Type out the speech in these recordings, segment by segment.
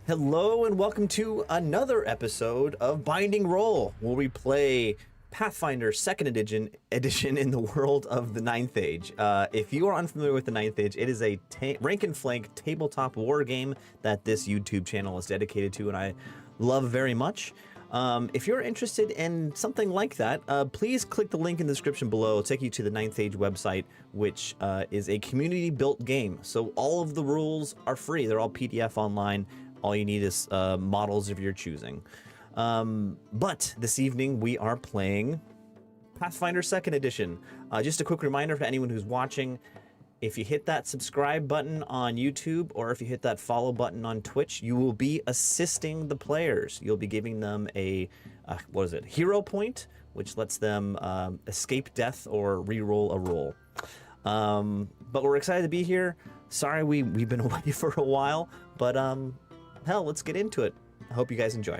Hello and welcome to another episode of Binding Roll, where we play Pathfinder 2nd edition in the world of the 9th Age. If you are unfamiliar with the 9th Age, it is a rank and flank tabletop war game that this YouTube channel is dedicated to, and I love very much. If you're interested in something like that, please click the link in the description below. It'll take you to the 9th Age website, which is a community-built game. So all of the rules are free. They're all PDF online. All you need is models of your choosing. But this evening we are playing Pathfinder 2nd edition. Just a quick reminder for anyone who's watching, if you hit that subscribe button on YouTube or if you hit that follow button on Twitch, you will be assisting the players. You'll be giving them a, hero point, which lets them escape death or re-roll a roll. But we're excited to be here. Sorry we've been away for a while, but hell, let's get into it. I hope you guys enjoy.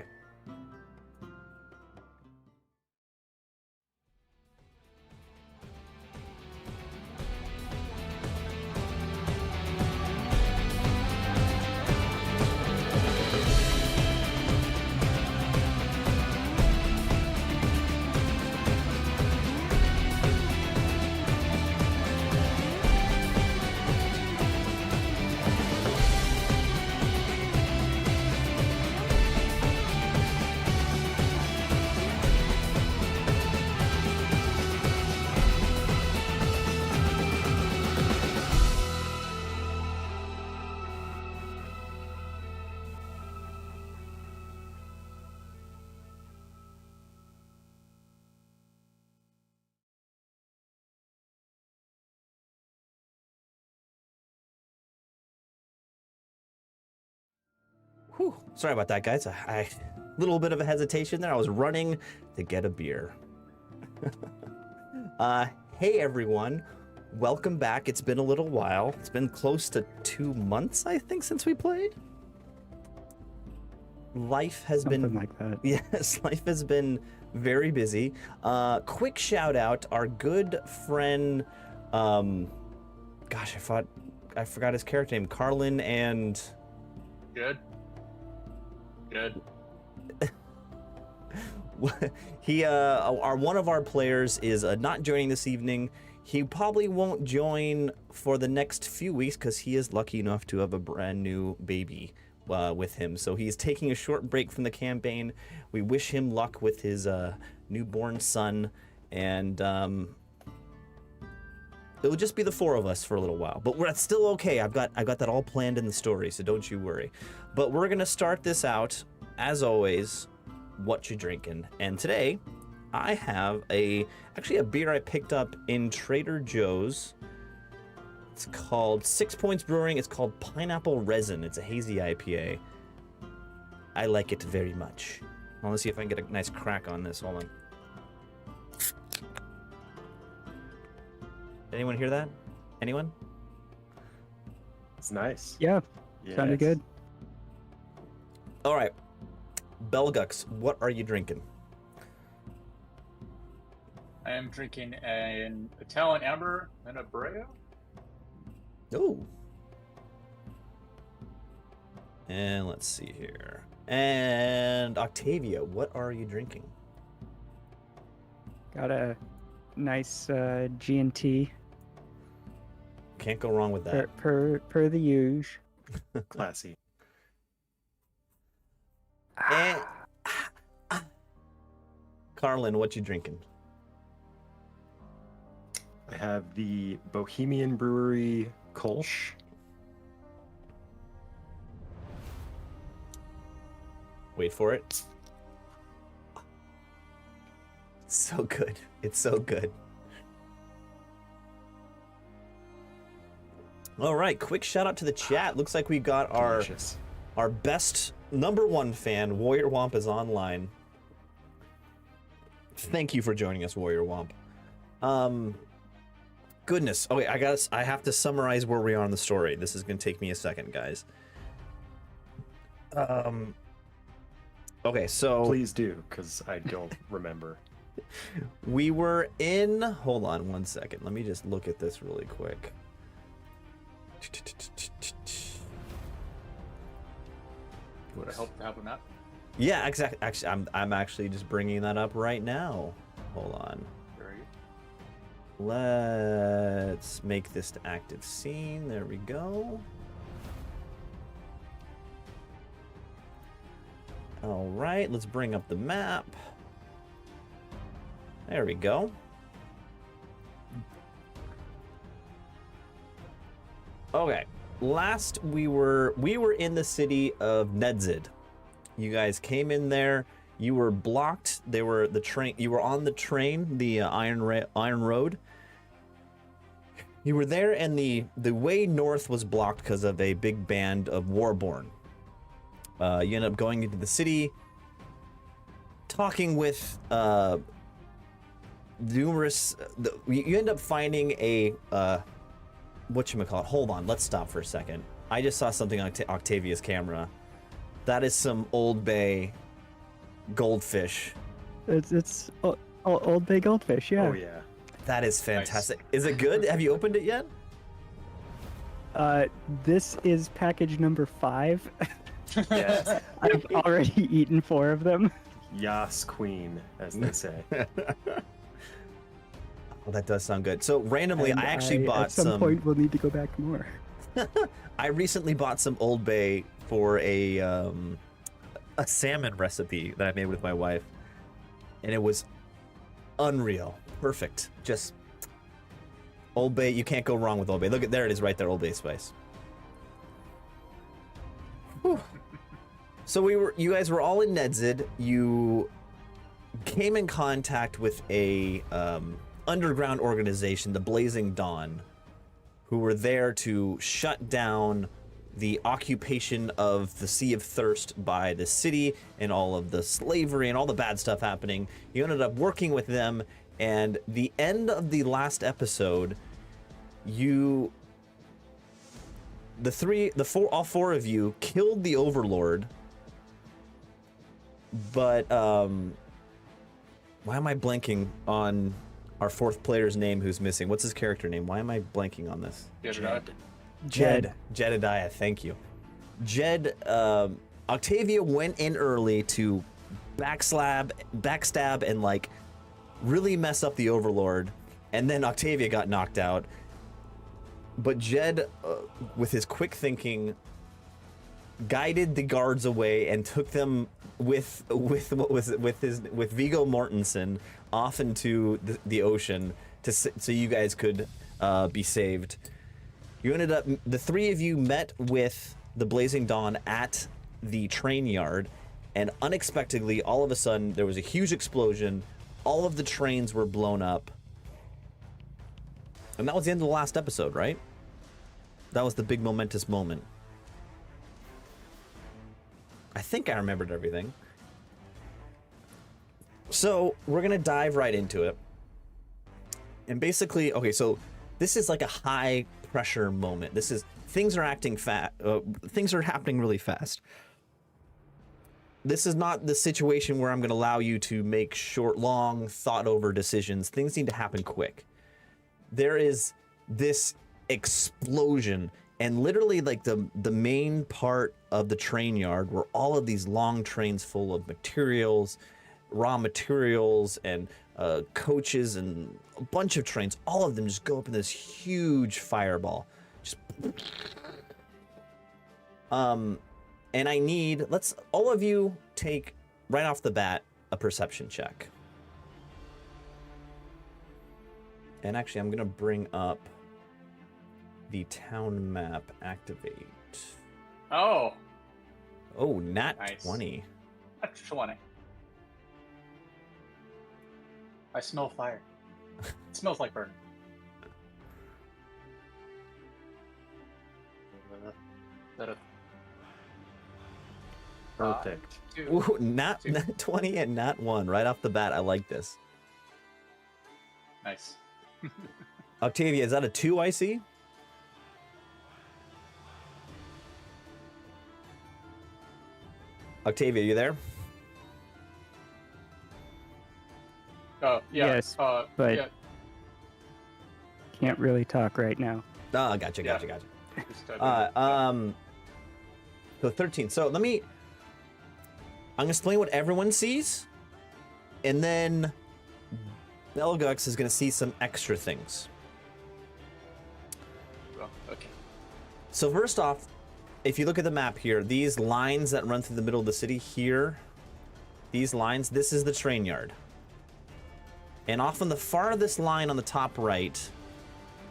Whew. Sorry about that, guys. I little bit of a hesitation there. I was running to get a beer. Hey everyone, welcome back. It's been a little while. It's been close to 2 months, I think, since we played. Life has Something like that. Yes, life has been very busy. Quick shout out, our good friend, gosh, I forgot his character name, Carlin and... Good. He, one of our players is not joining this evening. He probably won't join for the next few weeks because he is lucky enough to have a brand new baby with him. So he's taking a short break from the campaign. We wish him luck with his newborn son, and it'll just be the four of us for a little while. But that's still okay. I've got that all planned in the story, so don't you worry. But we're gonna start this out, as always, what you drinking. And today, I have actually a beer I picked up in Trader Joe's. It's called 6 Points Brewing. It's called Pineapple Resin. It's a hazy IPA. I like it very much. I want to see if I can get a nice crack on this. Hold on. Anyone hear that? Anyone? It's nice. Yeah, Yes. sounded good. All right. Belgux, what are you drinking? I am drinking an Italian Amber and a Brea. Oh. And let's see here. And Octavia, what are you drinking? Got a nice G&T Can't go wrong with that. per the usual. Classy. And Carlin, what you drinking? I have the Bohemian Brewery Kolsch. Wait for it. So good. It's so good. All right, quick shout out to the chat. Looks like we got Delicious. our best #1 fan, Warrior Womp, is online. Thank you for joining us, Warrior Womp. Goodness. Oh wait, I have to summarize where we are in the story. This is gonna take me a second, guys. Okay, so Please do, because I don't remember. we were in. Hold on one second. Let me just look at this really quick. Would it help to have a map? Yeah, exactly. Actually, I'm actually just bringing that up right now. Hold on. Very good. Let's make this to active scene. There we go. All right, let's bring up the map. There we go. Okay, last we were in the city of Nedzid. You guys came in there. You were blocked. They were the train. You were on the train, the Iron Road. You were there, and the way north was blocked because of a big band of Warborn. You end up going into the city, talking with numerous. You end up finding a whatchamacallit. Hold on, let's stop for a second. I just saw something on Octavia's camera. That is some Old Bay goldfish. It's Old Bay goldfish, yeah. Oh yeah. That is fantastic. Nice. Is it good? Have you opened it yet? This is package number 5. Yes. I've already eaten 4 of them. Yas queen, as they say. Well, that does sound good. So randomly, And I actually bought at some point we'll need to go back more. I recently bought some Old Bay for a salmon recipe that I made with my wife, and it was unreal, perfect. Just Old Bay, you can't go wrong with Old Bay. Look at there, it is right there, Old Bay spice. Whew. So you guys were all in Nedzid. You came in contact with a underground organization, the Blazing Dawn, who were there to shut down the occupation of the Sea of Thirst by the city and all of the slavery and all the bad stuff happening. You ended up working with them, and the end of the last episode, all 4 of you killed the Overlord. But why am I blanking on our 4th player's name who's missing? What's his character name? Why am I blanking on this? Jedediah, thank you. Octavia went in early to backstab and like really mess up the Overlord, and then Octavia got knocked out. But Jed, with his quick thinking, guided the guards away and took them with Viggo Mortensen off into the ocean so you guys could be saved. You ended up, the 3 of you met with the Blazing Dawn at the train yard, and unexpectedly, all of a sudden, there was a huge explosion. All of the trains were blown up. And that was the end of the last episode, right? That was the big momentous moment. I think I remembered everything. So we're gonna dive right into it. And basically, okay, so this is like a high pressure moment. Things are happening really fast. This is not the situation where I'm gonna allow you to make short, long, thought over decisions. Things need to happen quick. There is this explosion, and literally like the main part of the train yard were all of these long trains full of materials, raw materials, and coaches, and a bunch of trains. All of them just go up in this huge fireball. Just and I need, all of you take right off the bat a perception check. And actually, I'm gonna bring up the town map. Activate. Oh, Nat nice. 20. Nat 20. I smell fire. It smells like burn. Perfect. Ooh, Nat 20 and Nat 1 right off the bat. I like this. Nice. Octavia, is that a 2 I see? Octavia, you there? Yeah. Yes, but yeah. can't really talk right now. Oh, gotcha. Just, So 13. So let me I'm gonna explain what everyone sees, and then Belgux is gonna see some extra things. Well, okay. So first off, if you look at the map here, these lines that run through the middle of the city here, these lines, this is the train yard. And off on the farthest line on the top right,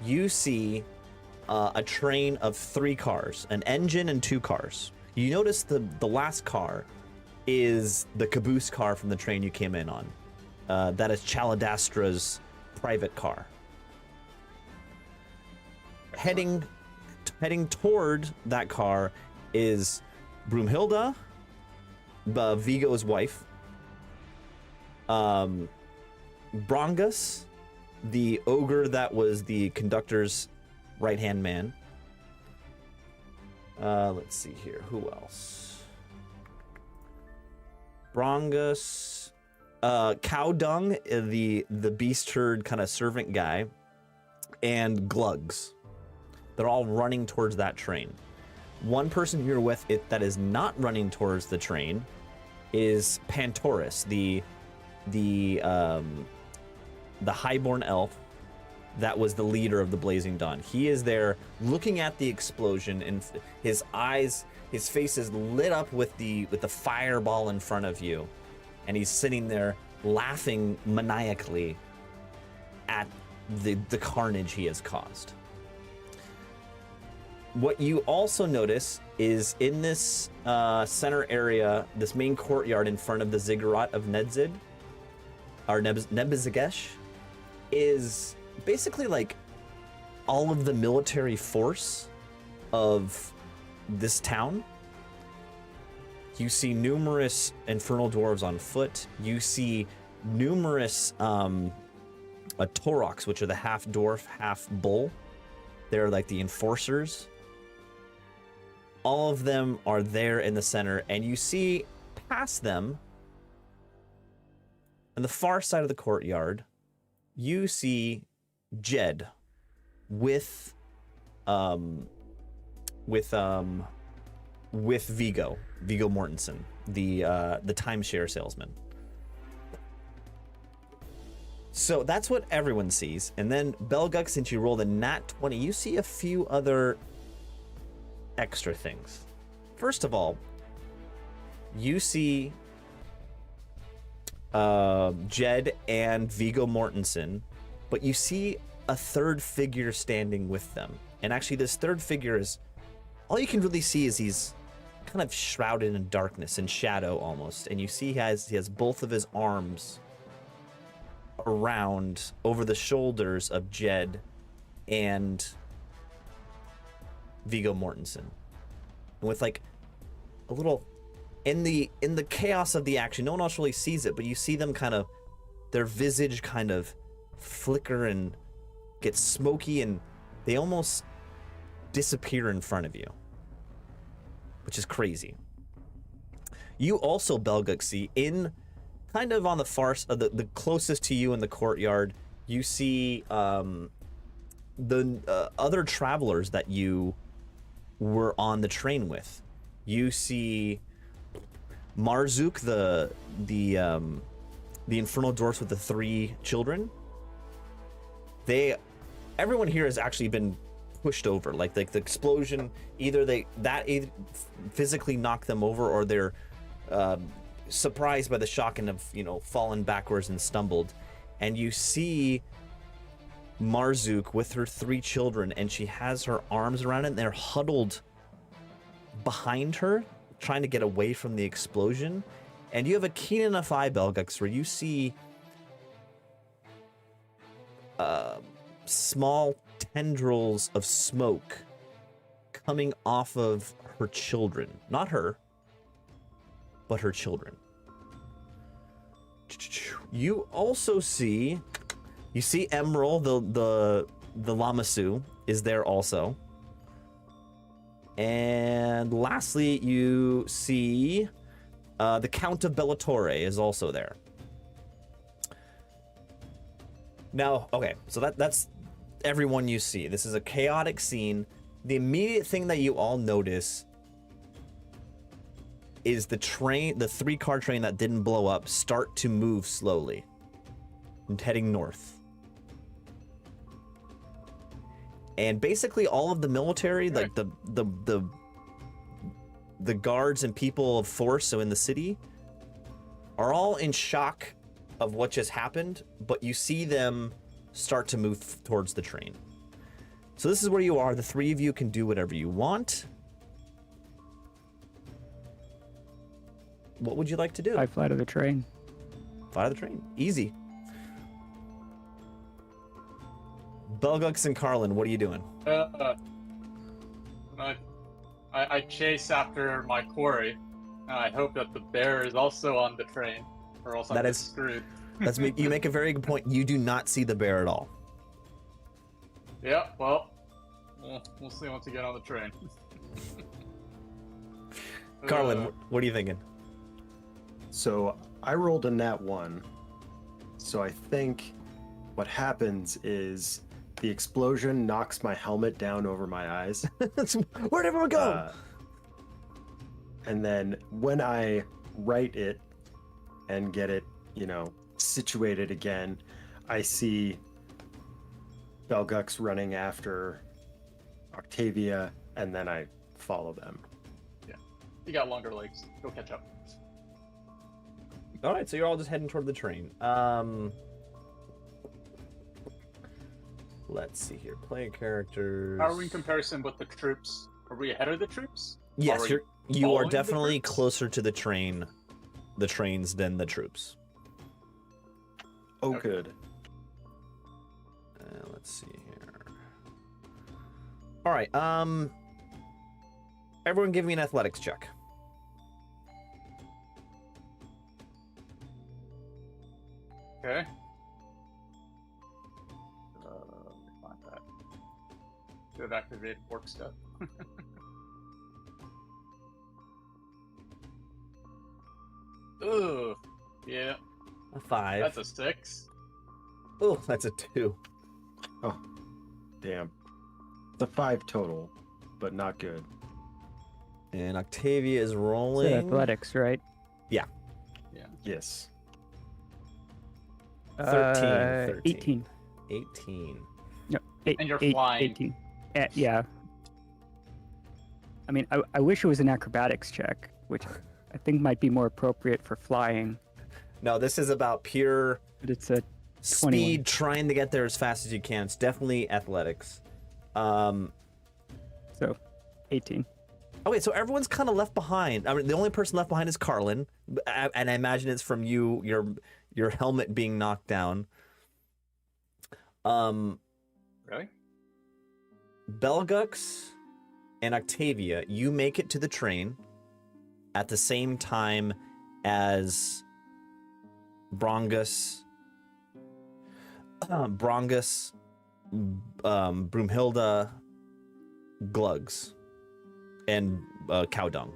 you see a train of 3 cars, an engine and 2 cars. You notice the last car is the caboose car from the train you came in on. That is Chaladastra's private car. Heading toward that car is Broomhilda, Vigo's wife, Brongus, the ogre that was the conductor's right-hand man. Let's see here. Who else? Brongus, Cow Dung, the beast herd kind of servant guy, and Glugs. They're all running towards that train. One person you're with it that is not running towards the train is Pantoris, the highborn elf that was the leader of the Blazing Dawn. He is there looking at the explosion, and his face is lit up with the fireball in front of you, and he's sitting there laughing maniacally at the carnage he has caused. What you also notice is in this center area, this main courtyard in front of the ziggurat of Nedzid, or Nebezigesh, is basically like all of the military force of this town. You see numerous infernal dwarves on foot. You see numerous Toroks, which are the half dwarf, half bull. They're like the enforcers. All of them are there in the center, and you see past them, on the far side of the courtyard, you see Jed with Vigo Mortensen, the timeshare salesman. So that's what everyone sees. And then Belgux, since you rolled a nat 20, you see a few other extra things. First of all, you see Jed and Vigo Mortensen, but you see a third figure standing with them. And actually this third figure is, all you can really see is he's kind of shrouded in darkness and shadow almost. And you see he has both of his arms around over the shoulders of Jed and Vigo Mortensen. And with like a little, in the chaos of the action, no one else really sees it, but you see them kind of, their visage kind of flicker and get smoky, and they almost disappear in front of you, which is crazy. You also, Belgux, see in kind of on the far, the closest to you in the courtyard, you see the other travelers that you were on the train with. You see Marzuk, the infernal dwarfs with the 3 children. Everyone here has actually been pushed over. Like the explosion, either either physically knocked them over, or they're surprised by the shock and have fallen backwards and stumbled. And you see Marzuk with her 3 children, and she has her arms around it, and they're huddled behind her, trying to get away from the explosion. And you have a keen enough eye, Belgux, where you see small tendrils of smoke coming off of her children. Not her, but her children. You also see, Emerald, the Lamasu, is there also. And lastly, you see the Count of Bellatore is also there. Now, okay, so that's everyone you see. This is a chaotic scene. The immediate thing that you all notice is the 3-car train that didn't blow up start to move slowly and heading north. And basically all of the military, like the guards and people of force, so in the city, are all in shock of what just happened, but you see them start to move towards the train. So this is where you are. The 3 of you can do whatever you want. What would you like to do? I fly to the train. Fly to the train. Easy. Belgux and Carlin, what are you doing? I chase after my quarry. I hope that the bear is also on the train, or else I'm screwed. You make a very good point. You do not see the bear at all. Yeah, well, we'll see once we get on the train. Carlin, what are you thinking? So I rolled a nat 1. So I think what happens is the explosion knocks my helmet down over my eyes. Where'd everyone go? And then when I right it and get it, situated again, I see Belgux running after Octavia, and then I follow them. Yeah, you got longer legs. Go catch up. All right, so you're all just heading toward the train. Let's see here. Play characters. How are we in comparison with the troops? Are we ahead of the troops? Yes, you are definitely troops? closer to the trains than the troops. Oh, good. Let's see here. All right. Everyone, give me an athletics check. Okay. Let me find that. Should have activated work stuff. Ooh, yeah. A 5. That's a 6. Oh, that's a 2. Oh, damn. The 5 total, but not good. And Octavia is rolling. It's athletics, right? Yeah. Yes. 13. 18. 18. No, And you're flying. 18. Yeah. I mean, I wish it was an acrobatics check, which I think might be more appropriate for flying. No, this is about pure But it's a 21. speed, trying to get there as fast as you can. It's definitely athletics. So, 18. Okay, so everyone's kind of left behind. I mean, the only person left behind is Carlin, and I imagine it's from you, your helmet being knocked down. Really? Belgux and Octavia, you make it to the train at the same time as Brongus, Broomhilda, Glugs, and Cowdung.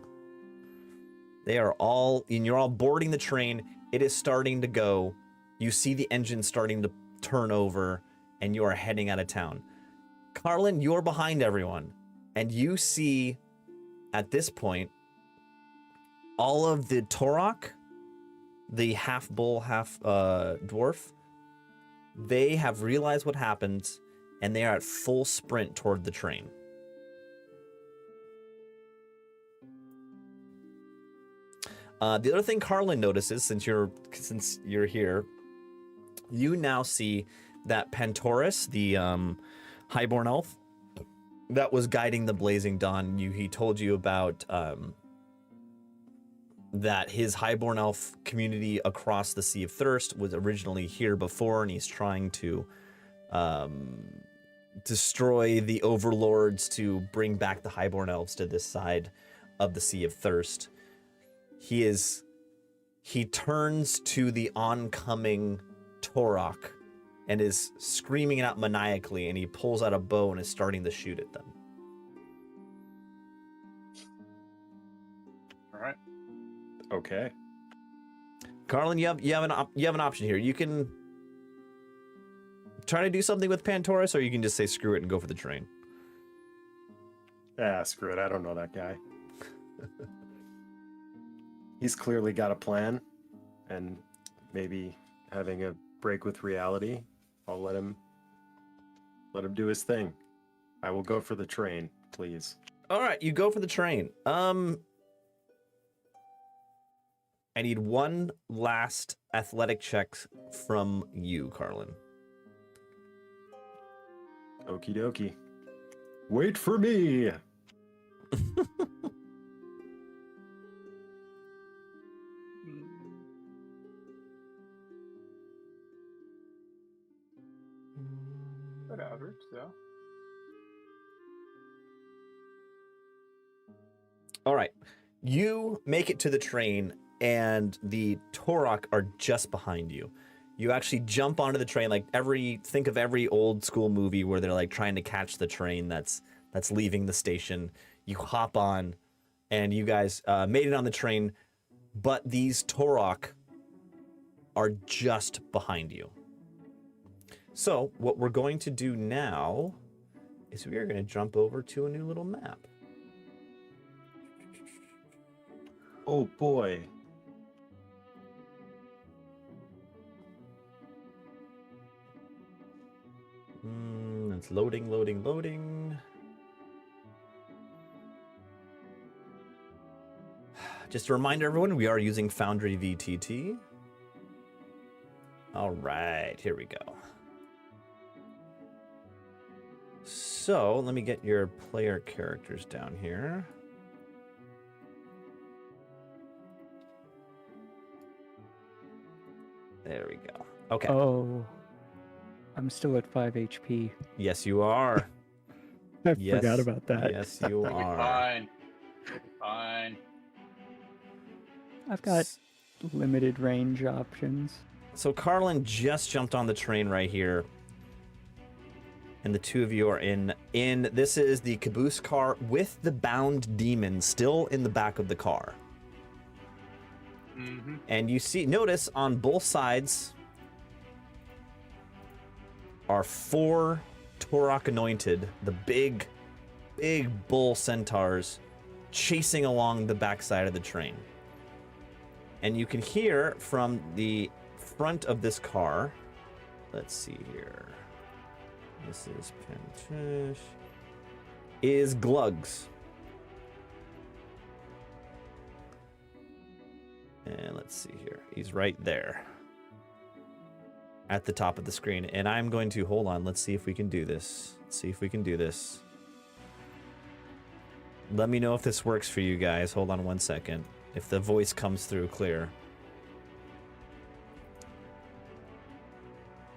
They are all, and you're all boarding the train. It is starting to go. You see the engine starting to turn over, and you are heading out of town. Carlin, you're behind everyone, and you see, at this point, all of the Torok, the half bull, half dwarf, they have realized what happened, and they are at full sprint toward the train. The other thing Carlin notices, since you're here, you now see that Pantoris, the highborn elf that was guiding the Blazing Dawn, he told you about that his highborn elf community across the Sea of Thirst was originally here before, and he's trying to destroy the overlords to bring back the highborn elves to this side of the Sea of Thirst. He turns to the oncoming Torok and is screaming out maniacally, and he pulls out a bow and is starting to shoot at them. All right. Okay. Carlin, you have an option here. You can try to do something with Pantoris, or you can just say screw it and go for the train. Screw it. I don't know that guy. He's clearly got a plan, and maybe having a break with reality. I'll let him do his thing. I will go for the train, please. All right, you go for the train. I need one last athletic check from you, Carlin. Okie dokie. Wait for me. Good average, yeah. All right, you make it to the train, and the Torok are just behind you. You actually jump onto the train, like think of every old school movie where they're like trying to catch the train that's leaving the station. You hop on, and you guys made it on the train, but these Torok are just behind you. So what we're going to do now is we are going to jump over to a new little map. Oh boy. It's loading. Just a reminder, everyone, we are using Foundry VTT. All right, here we go. So let me get your player characters down here. There we go. Okay. Oh, I'm still at 5 HP. Yes, you are. I Yes. forgot about that. Yes, you We'll be are. fine. We'll be fine. I've got limited range options. So Carlin just jumped on the train right here. And the two of you are in. This is the caboose car with the bound demon still in the back of the car. Mm-hmm. And you notice on both sides are 4 Torok anointed, the big bull centaurs chasing along the backside of the train. And you can hear from the front of this car, let's see here. This is Pentish. Is Glugs. And let's see here. He's right there. At the top of the screen. And I'm going to, hold on, let's see if we can do this. Let me know if this works for you guys. Hold on one second. If the voice comes through clear.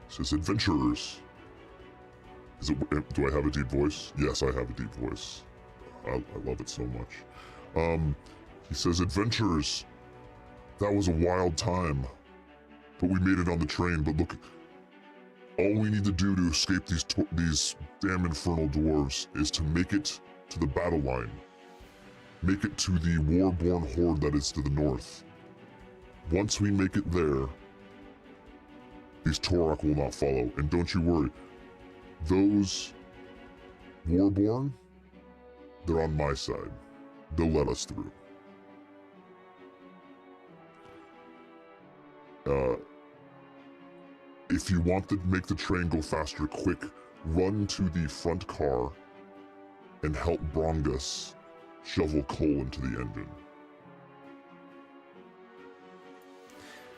It says adventurers. Do I have a deep voice? Yes, I have a deep voice. I love it so much. He says, adventurers, that was a wild time, but we made it on the train. But look, all we need to do to escape these damn infernal dwarves is to make it to the battle line. Make it to the war-born horde that is to the north. Once we make it there, these Torok will not follow. And don't you worry, those Warborn, they're on my side. They'll let us through. If you want to make the train go faster, quick, run to the front car and help Brongus shovel coal into the engine.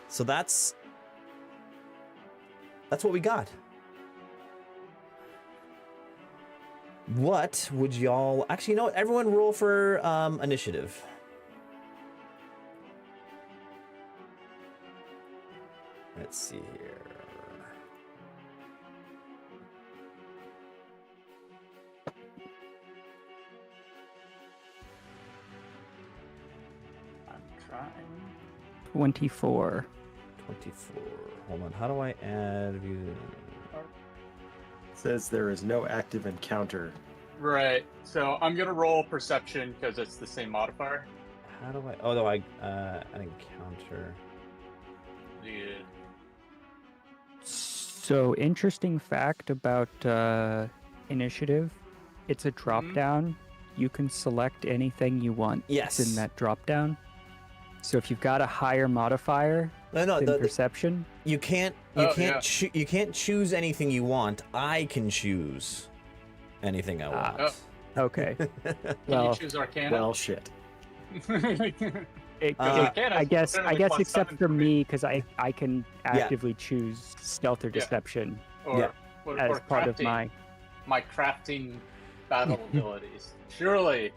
So that's what we got. What would y'all... Actually, you know what? Everyone roll for initiative. Let's see here. I'm trying. 24. 24. Hold on. How do I add... Says there is no active encounter. Right. So I'm gonna roll perception because it's the same modifier. How do I... Oh, no, an encounter. Yeah. So, interesting fact about initiative, it's a drop down. You can select anything you want. Yes. It's in that drop down. So if you've got a higher modifier No, than perception, you can't choose anything you want. I can choose anything I want. okay. Can Well, you choose Arcana? Well, shit. I guess plus except 7 for for me, because I can actively choose stealth or deception or, as part of crafting. My crafting battle abilities. Surely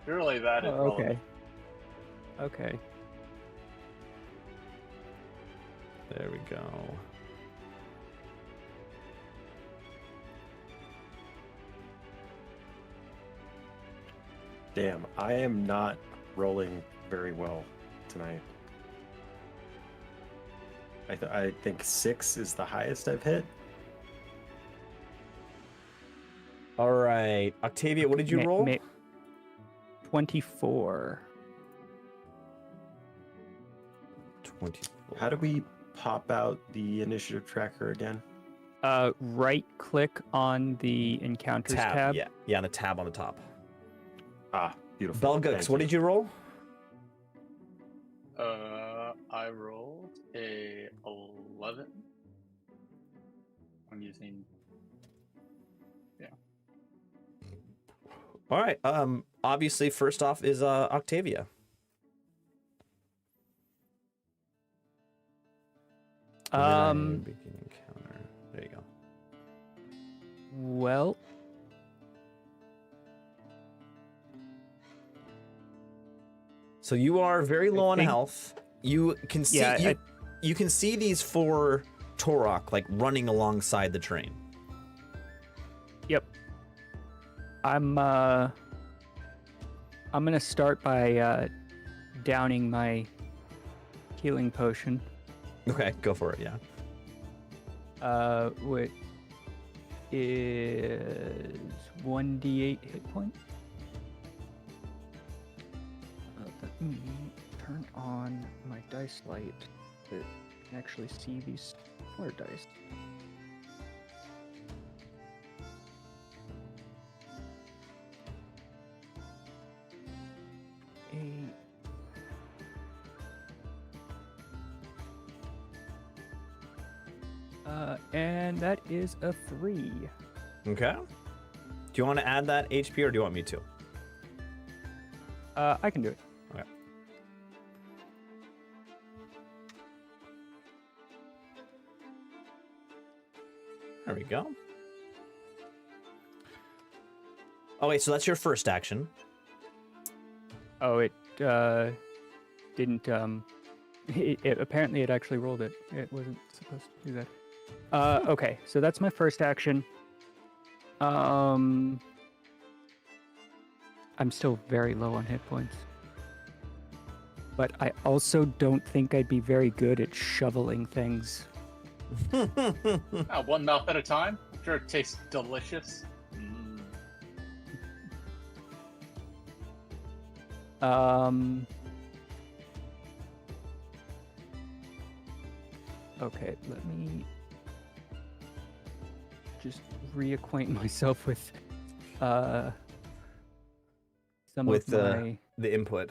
that is relevant. Okay. There we go. Damn, I am not rolling very well tonight. I think 6 is the highest I've hit. All right, Octavia, what did you roll? 24. 24. How do we pop out the initiative tracker again? Right click on the encounters tab. Yeah, the tab on the top. Ah, beautiful. Belgux, what did you roll? I rolled a 11. I'm using. All right. Obviously, first off is Octavia. Begin encounter. There you go. Well, so you are very low on health. You can see you can see these 4 Torok like running alongside the train. Yep. I'm gonna start by downing my healing potion. Okay, go for it. Yeah. Which is 1d8 hit points. Let me turn on my dice light that can actually see these 4 dice. And that is a 3. Okay. Do you want to add that HP or do you want me to? I can do it. Okay. There we go. Oh wait, so that's your first action. Oh, it didn't. Apparently it actually rolled it. It wasn't supposed to do that. Okay, so that's my first action. I'm still very low on hit points. But I also don't think I'd be very good at shoveling things. One mouth at a time. I'm sure it tastes delicious. Okay, let me just reacquaint myself with some with of my... the input.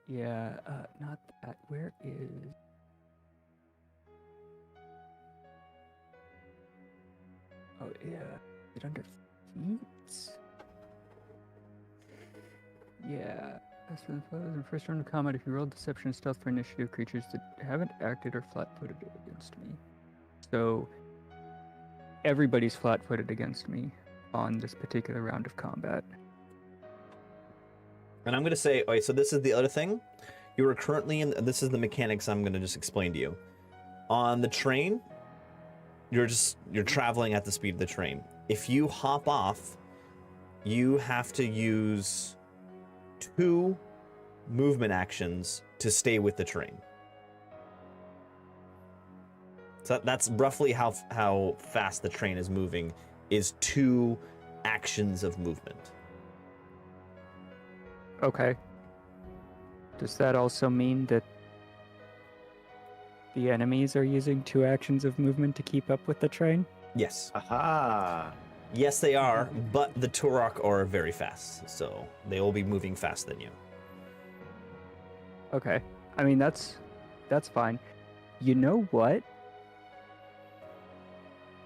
Yeah, not that. Where is... Oh, yeah. Is it under feats? Yeah. As for the photos in the first round of combat, if you roll deception and stealth for initiative creatures that haven't acted or flat-footed against me. So, everybody's flat-footed against me on this particular round of combat. And I'm going to say, okay, so this is the other thing. You are currently in, this is the mechanics I'm going to just explain to you. On the train, you're traveling at the speed of the train. If you hop off, you have to use 2 movement actions to stay with the train. So that's roughly how fast the train is moving, is 2 actions of movement. Okay. Does that also mean that the enemies are using 2 actions of movement to keep up with the train? Yes. Aha! Yes, they are, but the Turok are very fast, so they will be moving faster than you. Okay. I mean, that's fine. You know what?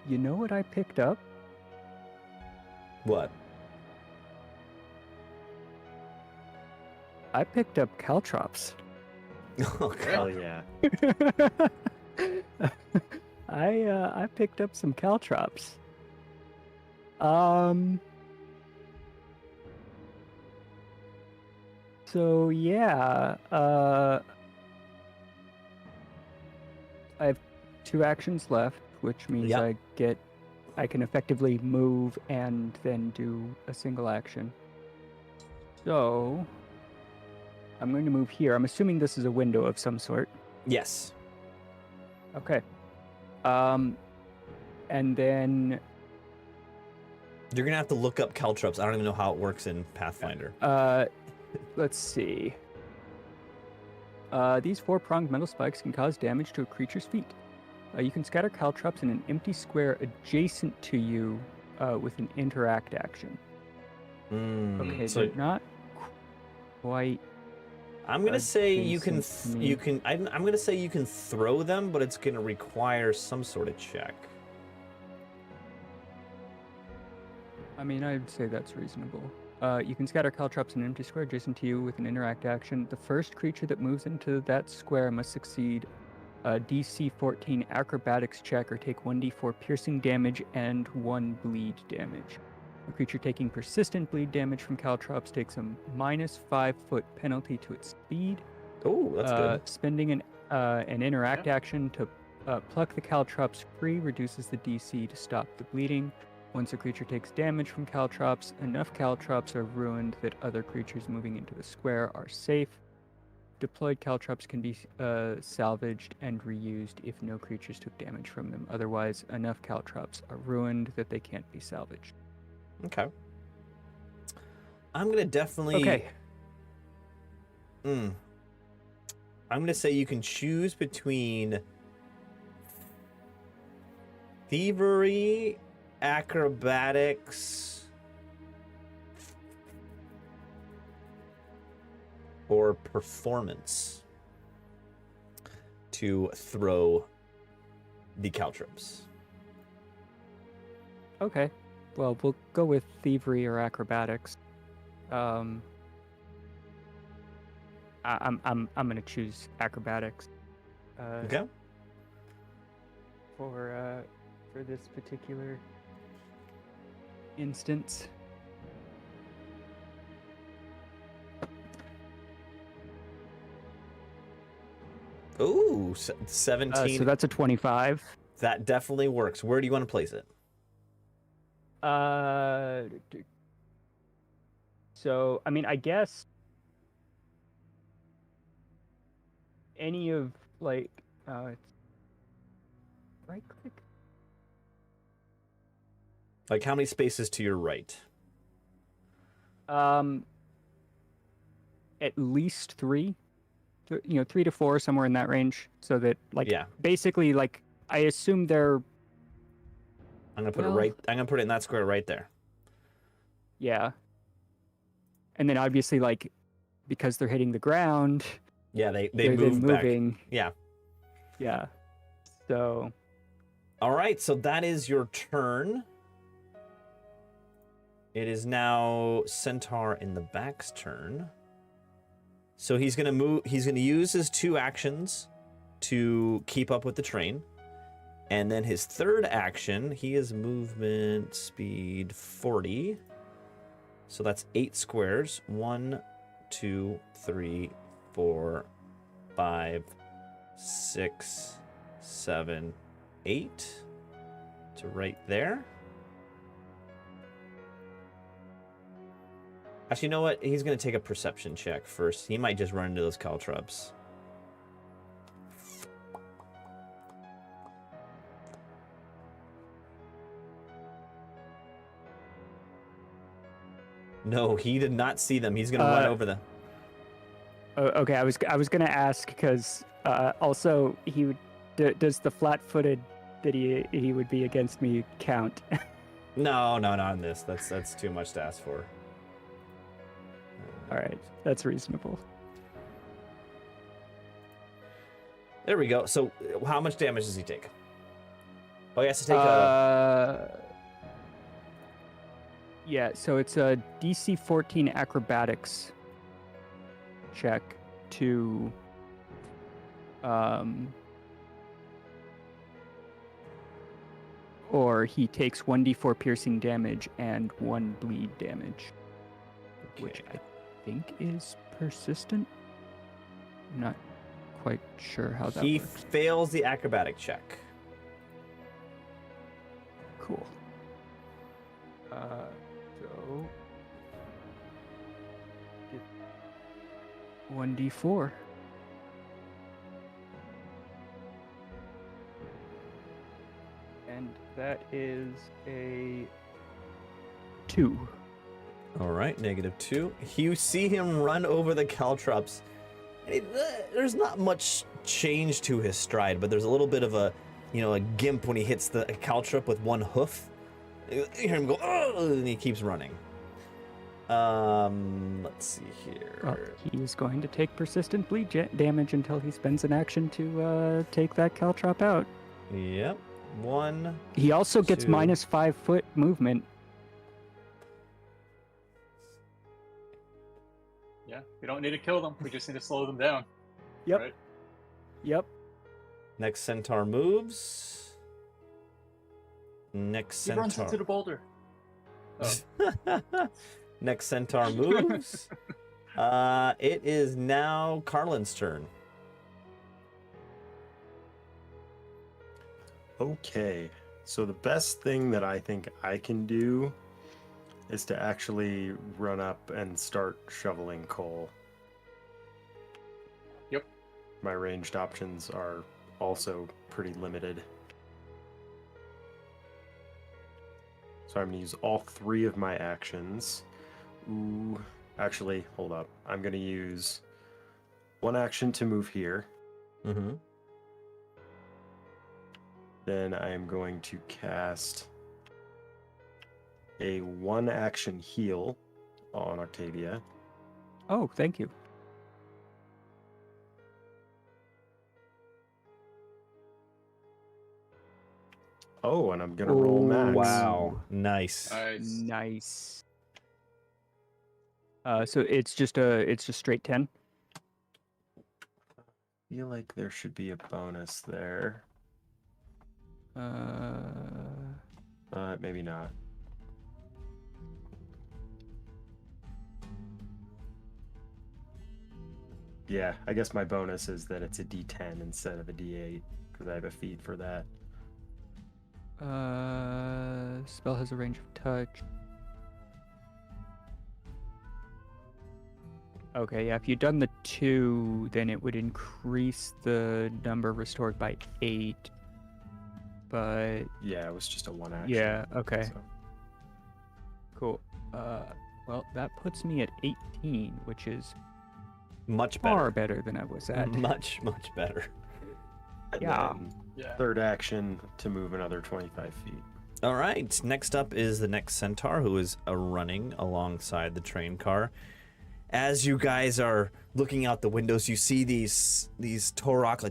You know what I picked up? What? I picked up caltrops. Oh, Hell God. yeah. I picked up some caltrops. So yeah, I have 2 actions left, which means Yep. I can effectively move and then do a single action. So I'm going to move here. I'm assuming this is a window of some sort. Yes. Okay. And then You're gonna have to look up caltrops. I don't even know how it works in Pathfinder. let's see. These 4-pronged metal spikes can cause damage to a creature's feet. You can scatter caltrops in an empty square adjacent to you with an interact action. Okay, So they're not quite. I'm gonna say you can. adjacent to me. You can. I'm gonna say you can throw them, but it's gonna require some sort of check. I mean, I'd say that's reasonable. You can scatter caltrops in an empty square adjacent to you with an interact action. The first creature that moves into that square must succeed a DC 14 acrobatics check or take 1d4 piercing damage and 1 bleed damage. A creature taking persistent bleed damage from caltrops takes a -5-foot penalty to its speed. Oh, that's good. Spending an interact action to pluck the caltrops free reduces the DC to stop the bleeding. Once a creature takes damage from caltrops, enough caltrops are ruined that other creatures moving into the square are safe. Deployed caltrops can be salvaged and reused if no creatures took damage from them. Otherwise, enough caltrops are ruined that they can't be salvaged. Okay. I'm gonna definitely. Okay. I'm gonna say you can choose between thievery, acrobatics, or performance to throw the caltrops. Okay. Well, we'll go with thievery or acrobatics. I'm gonna choose acrobatics. Okay. For this particular instance. Ooh, 17. So that's a 25. That definitely works. Where do you want to place it? So I mean, I guess any of like it's right click. Like how many spaces to your right? At least 3. 3 to 4, somewhere in that range, so that like Yeah. basically like I assume they're I'm gonna put Well- it right. I'm gonna put it in that square right there. yeah. And then obviously like because they're hitting the ground, Yeah, they they're move then back. moving. Yeah. Yeah. So All right, so that is your turn. It is now Centaur in the back's turn. So he's gonna move. He's gonna use his 2 actions to keep up with the train, and then his 3rd action, he is movement speed 40. So that's 8 squares. 1, 2, 3, 4, 5, 6, 7, 8 to right there. Actually, you know what? He's going to take a perception check first. He might just run into those caltrops. No, he did not see them. He's going to run over them. okay, I was gonna ask because also he would does the flat-footed that he would be against me count? No, not on this. That's too much to ask for. All right, that's reasonable. There we go. So, how much damage does he take? Oh, he has to take a. Yeah, so it's a DC 14 acrobatics check to or he takes 1d4 piercing damage and 1 bleed damage, which I think is persistent. I'm not quite sure how that He works. fails the acrobatic check. Cool. So get 1d4. And that is a 2. All right, -2. You see him run over the caltrops. There's not much change to his stride, but there's a little bit of a gimp when he hits the caltrop with one hoof. You hear him go, oh, and he keeps running. Let's see here. Well, he's going to take persistent bleed damage until he spends an action to take that caltrop out. Yep. 1. He also gets 2. -5 foot movement. Yeah, we don't need to kill them. We just need to slow them down. Yep. Right? Yep. Next centaur moves. Next He runs centaur. into the boulder. Oh. Next centaur moves. It is now Carlin's turn. Okay, so the best thing that I think I can do is to actually run up and start shoveling coal. Yep. My ranged options are also pretty limited. So I'm going to use all 3 of my actions. Ooh, actually, hold up. I'm going to use 1 action to move here. Mm-hmm. Then I am going to cast a 1 action heal on Octavia. Oh, thank you. Oh, and I'm gonna roll max. Wow, nice. Nice. So it's just straight 10. I feel like there should be a bonus there. Maybe not. Yeah, I guess my bonus is that it's a D10 instead of a D8 because I have a feed for that. Spell has a range of touch. Okay, yeah, if you'd done the 2, then it would increase the number restored by 8. But Yeah, it was just a 1 action. yeah, okay. So. Cool. Well, that puts me at 18, which is Much far better. better than I was at. Much better. And Yeah. then Yeah. 3rd action to move another 25 feet. All right. Next up is the next centaur, who is running alongside the train car. As you guys are looking out the windows, you see these Torok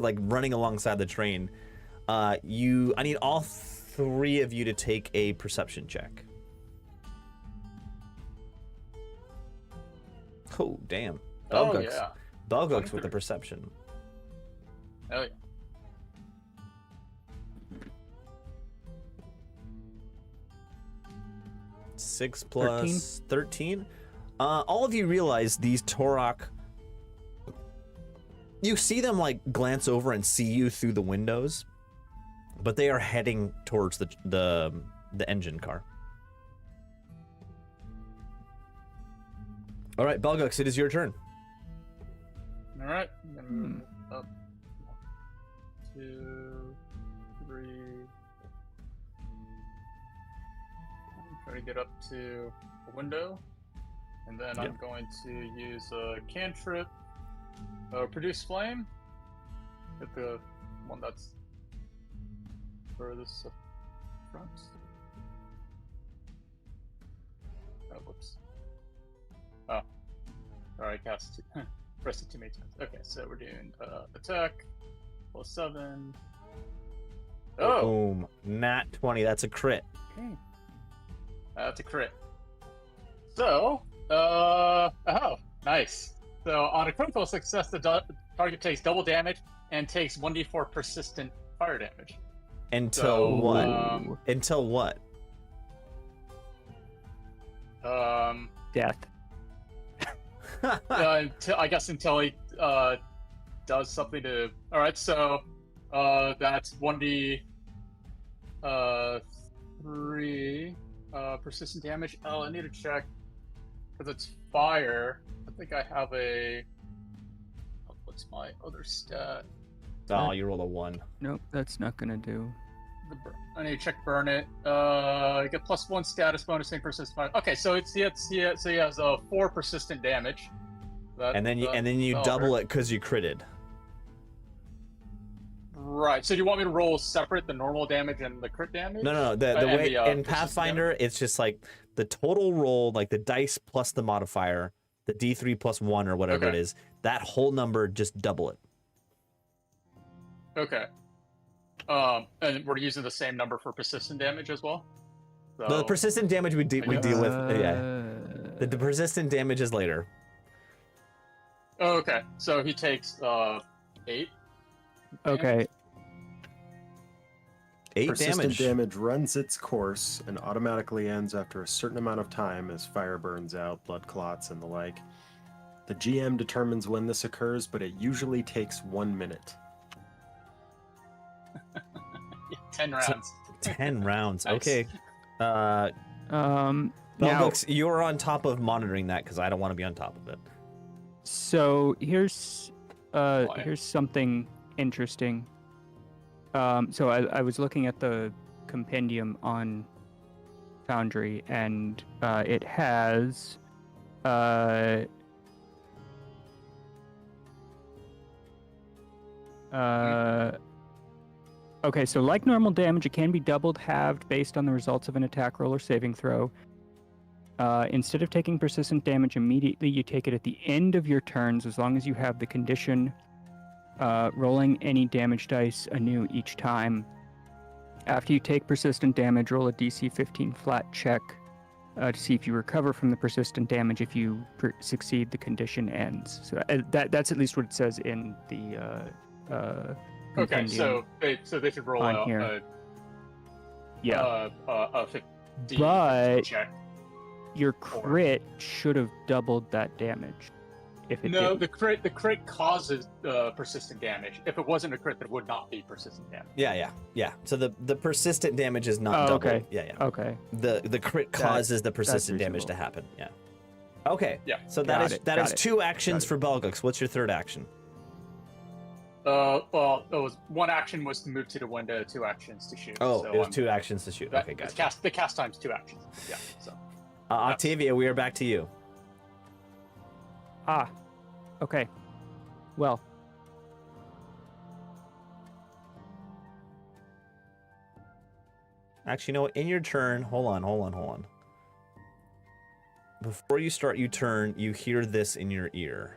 like running alongside the train. I need all 3 of you to take a perception check. Oh damn! Oh, Belgux. yeah. Belgux with 23. the perception. Hell yeah. Six plus 13. All of you realize these Torok. You see them like glance over and see you through the windows, but they are heading towards the engine car. All right, Belgux, it is your turn. All right. Then up. 2, 3. Try to get up to the window, and then I'm going to use a cantrip, produce flame. Hit the one that's furthest front. Oh, whoops. Oh, alright, cast 2. Rest of teammates. Okay, so we're doing attack +7. Oh, Boom. Nat 20. That's a crit. Okay. that's a crit. So, oh, nice. So on a critical success, the target takes double damage and takes 1d4 persistent fire damage. Until So, what? Until what? Death. Until he does something to. All right, so that's 1d 3 persistent damage. Oh, I need to check because it's fire. I think I have a. What's my other stat? Oh, you rolled a 1. Nope, that's not gonna do. I need to check burn it. You get +1 status bonus and persistent fire. Okay, so so he has 4 persistent damage. And then you double it because you critted. Right. So do you want me to roll separate the normal damage and the crit damage? No. The way in persistent Pathfinder, it's just like the total roll, like the dice plus the modifier, the D3 plus 1 or whatever it is. That whole number, just double it. Okay. And we're using the same number for persistent damage as well. So, The persistent damage we deal with. Yeah. The persistent damage is later. okay. So he takes 8. Okay. 8 Persistent damage. damage runs its course and automatically ends after a certain amount of time as fire burns out, blood clots, and the like. The GM determines when this occurs, but it usually takes 1 minute. 10 rounds. 10 rounds. Nice. Okay. Now, Bellbooks, you're on top of monitoring that because I don't want to be on top of it. so here's something interesting. So I was looking at the compendium on Foundry, and it has okay, so like normal damage, it can be doubled, halved based on the results of an attack roll or saving throw. Instead of taking persistent damage immediately, you take it at the end of your turns as long as you have the condition rolling any damage dice anew each time. After you take persistent damage, roll a DC 15 flat check to see if you recover from the persistent damage. If you succeed, the condition ends. So that's at least what it says in the Okay, so they should roll on out here. Yeah. a 15 But- check. Your crit should have doubled that damage. If it No, didn't. the crit causes persistent damage. If it wasn't a crit, that would not be persistent damage. Yeah. So the persistent damage is not double. Okay. Yeah. Okay. The crit causes the persistent damage to reasonable. happen. Yeah. Okay. Yeah. So Got that is it. 2 actions Got for Belgux. What's your third action? Well, it was 1 action was to move to the window, 2 actions to shoot. Oh, so it was 2 actions to shoot. Okay, gotcha. The cast time's 2 actions. Yeah. So Octavia, we are back to you. Ah. Okay. Well. Actually, you know what? In your turn, hold on. Before you start your turn, you hear this in your ear.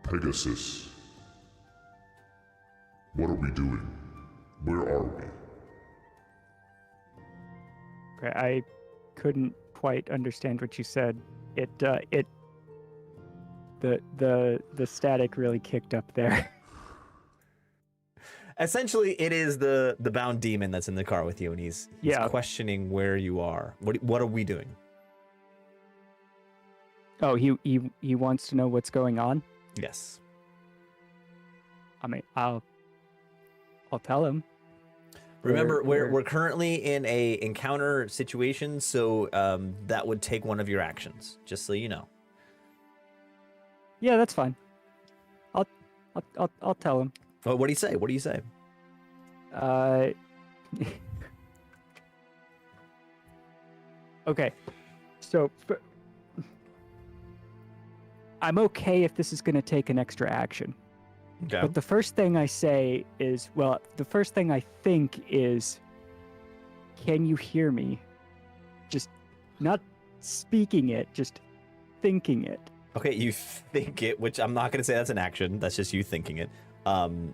Pegasus. What are we doing? Where are we? Okay, I couldn't quite understand what you said. The static really kicked up there. Essentially, it is the bound demon that's in the car with you, and he's questioning where you are. What are we doing? Oh, he wants to know what's going on. Yes. I mean, I'll tell him. Remember, we're currently in a encounter situation, so that would take one of your actions. Just so you know. Yeah, that's fine. I'll tell him. Oh, what do you say? What do you say? Okay, so I'm okay if this is going to take an extra action. Okay. But the first thing I say is, the first thing I think is, can you hear me? Just not speaking it, just thinking it. Okay, you think it, which I'm not going to say that's an action. That's just you thinking it. In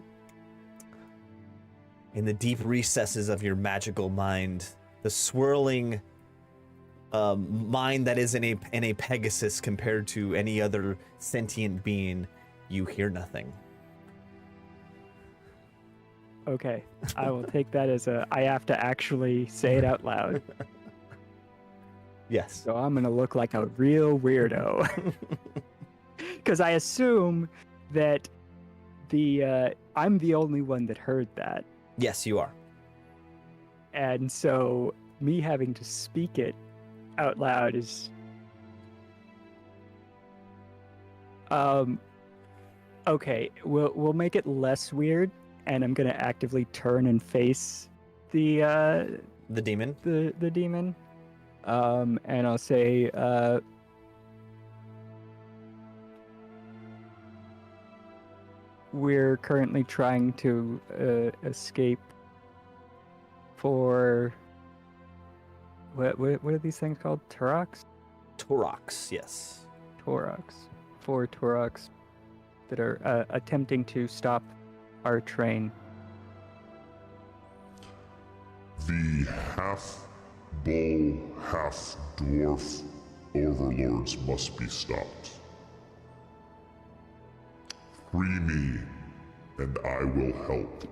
the deep recesses of your magical mind, the swirling mind that is in a Pegasus compared to any other sentient being, you hear nothing. Okay, I will take that as I have to actually say it out loud. Yes. So I'm gonna look like a real weirdo. Because I assume that I'm the only one that heard that. Yes, you are. And so me having to speak it out loud is okay, we'll make it less weird, and I'm gonna actively turn and face the demon. The demon. And I'll say we're currently trying to escape for what are these things called? Torox? Torox, yes. Torox. 4 Torox that are attempting to stop our train. The half-bull, half-dwarf overlords must be stopped. Free me, and I will help.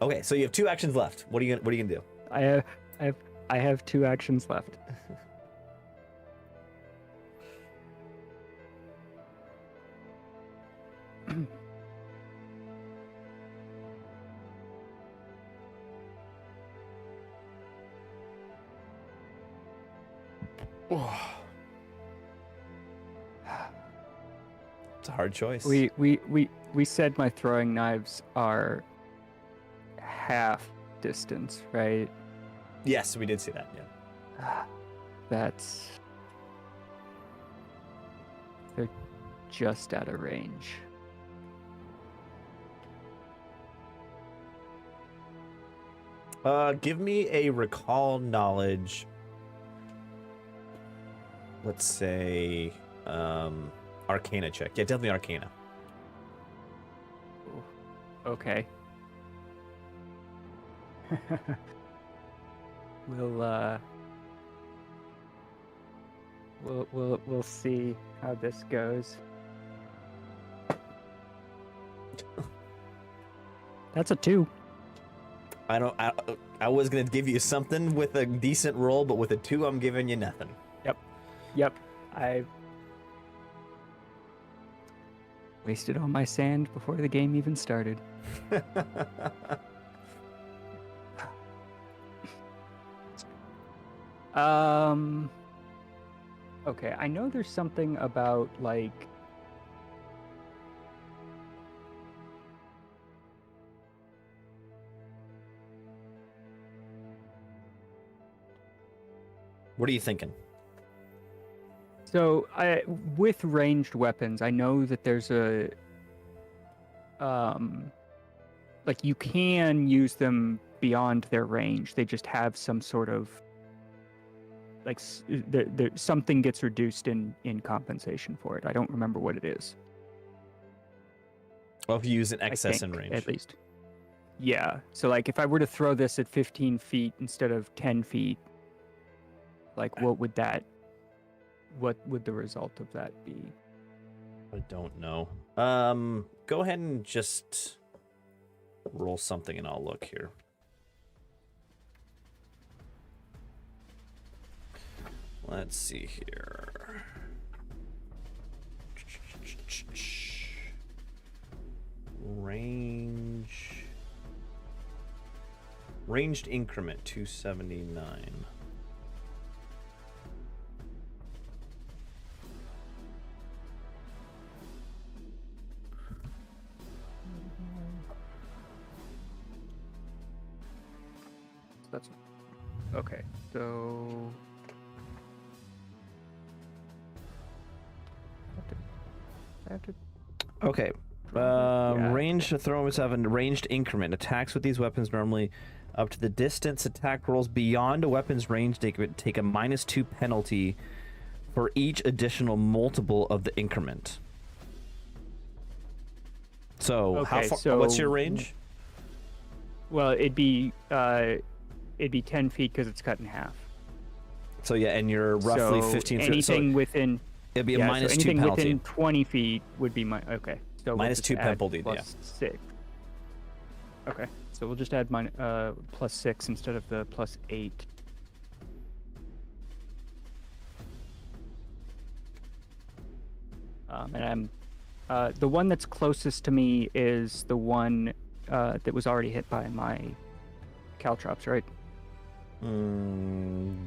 Okay, so you have 2 actions left. What are you gonna do? I have 2 actions left. It's a hard choice. We said my throwing knives are half distance, right? Yes, we did see that. Yeah. They're just out of range. Give me a recall knowledge. Let's say Arcana check. Yeah, definitely Arcana. Okay. We'll see how this goes. That's a 2. I was gonna give you something with a decent roll, but with a 2, I'm giving you nothing. Yep. I wasted all my sand before the game even started. Okay, I know there's something about, like... What are you thinking? So, with ranged weapons, I know that there's a... like, you can use them beyond their range. They just have some sort of... like, something gets reduced in compensation for it. I don't remember what it is. Well, if you use an excess in range. At least. Yeah. So, like, if I were to throw this at 15 feet instead of 10 feet, like, what would the result of that be? I don't know. Go ahead and just roll something and I'll look here. Let's see here. Ranged increment 279. That's okay. So I have to. Okay. Yeah. Range throwers have a ranged increment. Attacks with these weapons normally up to the distance. Attack rolls beyond a weapon's range take a -2 penalty for each additional multiple of the increment. So how Okay, far? What's your so- range? Well, it'd be 10 feet because it's cut in half. So yeah, and you're roughly so 15 feet. anything within It'd be a so -2 anything penalty. within 20 feet would be okay. So we'll just -2 add penalty, plus 6. Okay, so we'll just add plus 6 instead of the plus 8. And I'm the one that's closest to me is the one that was already hit by my caltrops, right?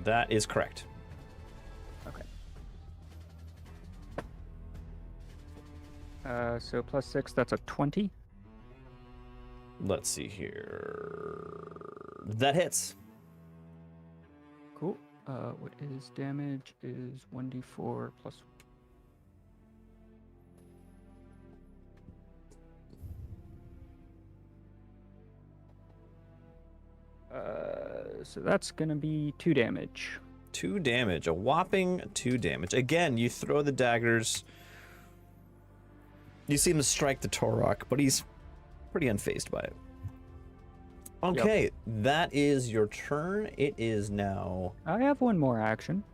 That is correct. Okay. So plus 6, that's a 20. Let's see here. That hits. Cool. What is damage is 1d4 plus. So that's gonna be 2 damage. 2 damage. A whopping 2 damage. Again, you throw the daggers. You see him strike the Torok, but he's pretty unfazed by it. Okay, that is your turn. It is now. I have one more action.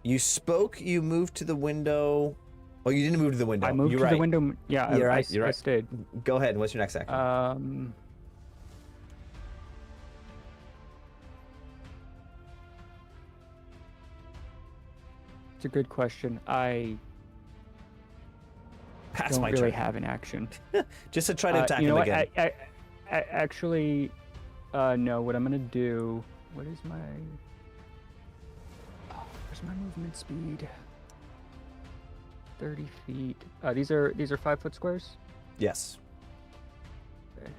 You spoke, you moved to the window. Oh, you didn't move to the window. I moved You're to right. the window. Yeah, You're I right, you're right. stayed. Go ahead. What's your next action? It's a good question. I Pass don't my really turn. have an action. Just to try to attack you know him what? again. I actually, no. What I'm gonna do? What is my? Oh, where's my movement speed? 30 feet. These are 5-foot squares. Yes. Okay.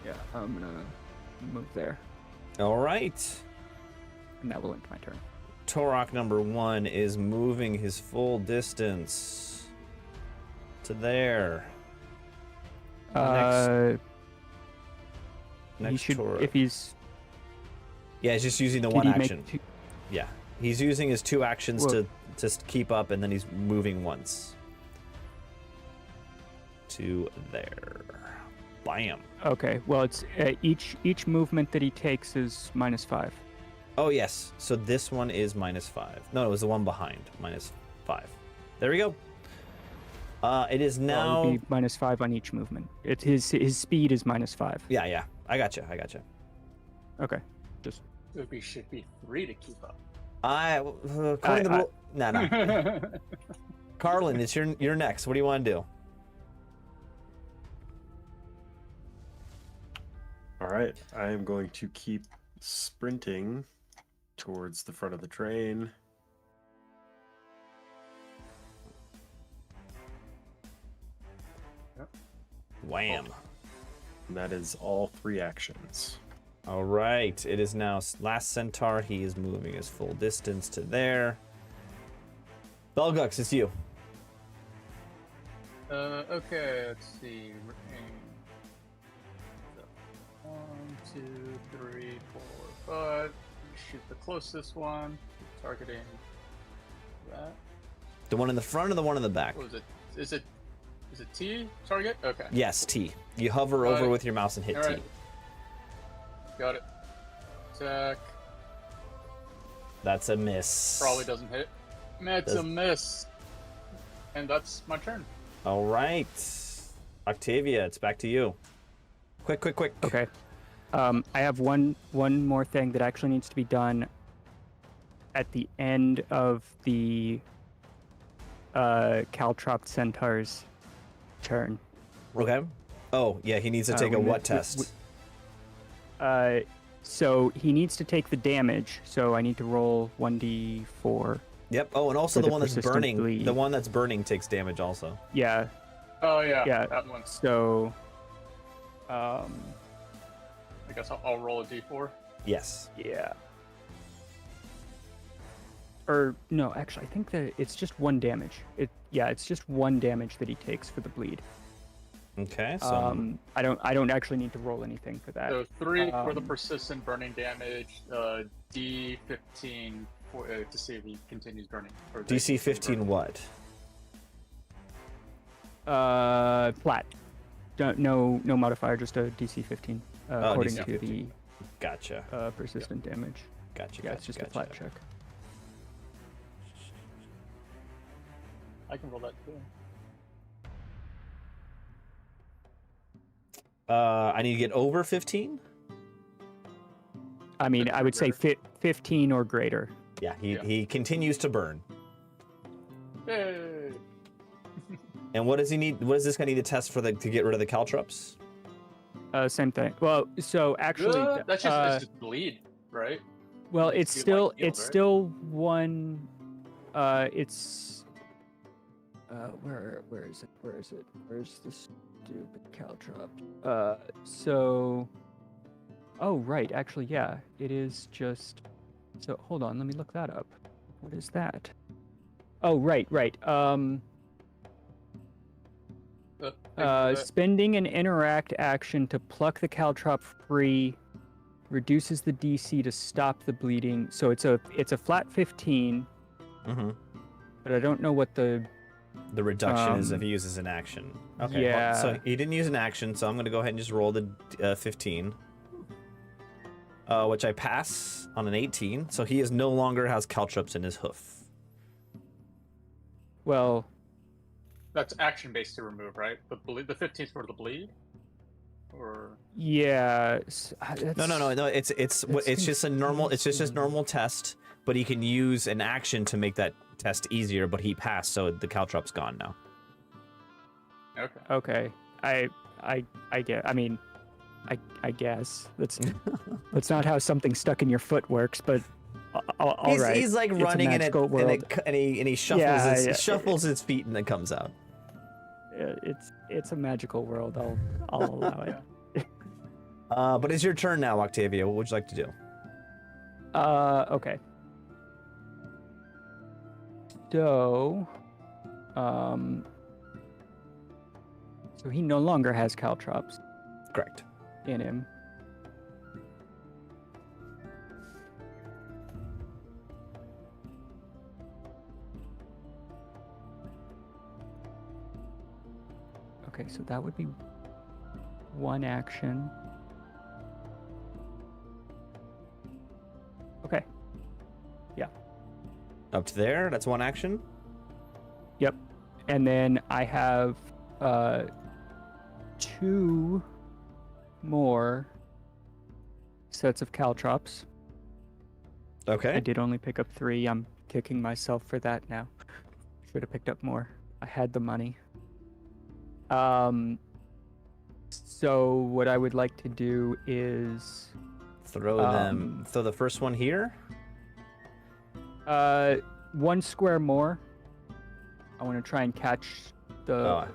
Yeah, I'm gonna move there, All right. and that will end my turn. Torok number 1 is moving his full distance to there. He Next should, Torok. if he's. Yeah, he's just using the did one he make action. two- Yeah, he's using his 2 actions Well- to just keep up, and then he's moving once to there. Bam. Okay, well, it's each movement that he takes is -5. Oh yes, so this one is -5. No, it was the one behind -5. There we go. It is Well, now. it would be -5 on each movement. It's his speed is -5. Yeah. I gotcha. Okay, just It should be 3 to keep up. According to the rule. No. Carlin, it's you're next. What do you want to do? All right, I am going to keep sprinting towards the front of the train. Wham. And that is all 3 actions. All right. It is now last centaur. He is moving his full distance to there. Belgux, it's you. Okay, let's see. 1, 2, 3, 4, 5. Shoot the closest one. Targeting that. The one in the front or the one in the back? What was it? Is it T target? Okay. Yes, T. You hover over with your mouse and hit All T. right. Got it. Attack. That's a miss. Probably doesn't hit. That's Does- a miss. And that's my turn. All right. Octavia, it's back to you. Quick. okay. I have one more thing that actually needs to be done at the end of the Caltrop Centaur's turn. Okay. Oh, yeah, he needs to take a what test? So he needs to take the damage. So I need to roll 1d4. Yep. Oh, and also for the the one that's persistent burning. bleed. The one that's burning takes damage also. Yeah. Oh yeah. Yeah. That one. So, I guess I'll roll a d4. Yes. Yeah. Or no, actually, I think that it's just 1 damage. It's just 1 damage that he takes for the bleed. Okay. So I don't actually need to roll anything for that. So 3 for the persistent burning damage, d15 for, to see if he continues burning. Or DC 15 what? Flat. No modifier, just a DC 15 according DC to 15. Gotcha. the persistent damage. Gotcha. Yeah, it's just a flat check. I can roll that too. I need to get over 15. I mean, I would say 15 or greater. Yeah, he continues to burn. Yay! And what does he need? What is this guy need to test for to get rid of the caltrops? Same thing. Well, so actually, That's just bleed, right? well, it's You'd still like healed, it's right? still 1. It's where is it? Where's the stupid caltrop? So, oh right, actually, yeah, it is just. So hold on, let me look that up. What is that? Oh right. Spending an interact action to pluck the caltrop free reduces the DC to stop the bleeding. So it's a flat 15, Mm-hmm. but I don't know what the reduction is if he uses an action. Okay. Yeah. Well, so he didn't use an action, so I'm gonna go ahead and just roll the 15, which I pass on an 18. So he no longer has caltrops in his hoof. well. That's action based to remove, right? The 15th for the bleed, or Yeah. No. It's just a normal. It's just normal test, but he can use an action to make that test easier. But he passed, so the caltrop's gone now. okay. Okay. I get. I mean, I guess that's not how something stuck in your foot works, but. All right. He's like It's a running magical world. and he shuffles Yeah, shuffles his feet and it comes out. It's a magical world. I'll allow it. But it's your turn now, Octavia. What would you like to do? Okay. So, so he no longer has caltrops Correct. in him. Okay, so that would be 1 action. Okay. Yeah. Up to there. That's 1 action. Yep. And then I have 2 more sets of caltrops. Okay. I did only pick up 3. I'm kicking myself for that now. Should have picked up more. I had the money. So what I would like to do is Throw the first one here. 1 square more. I want to try and catch the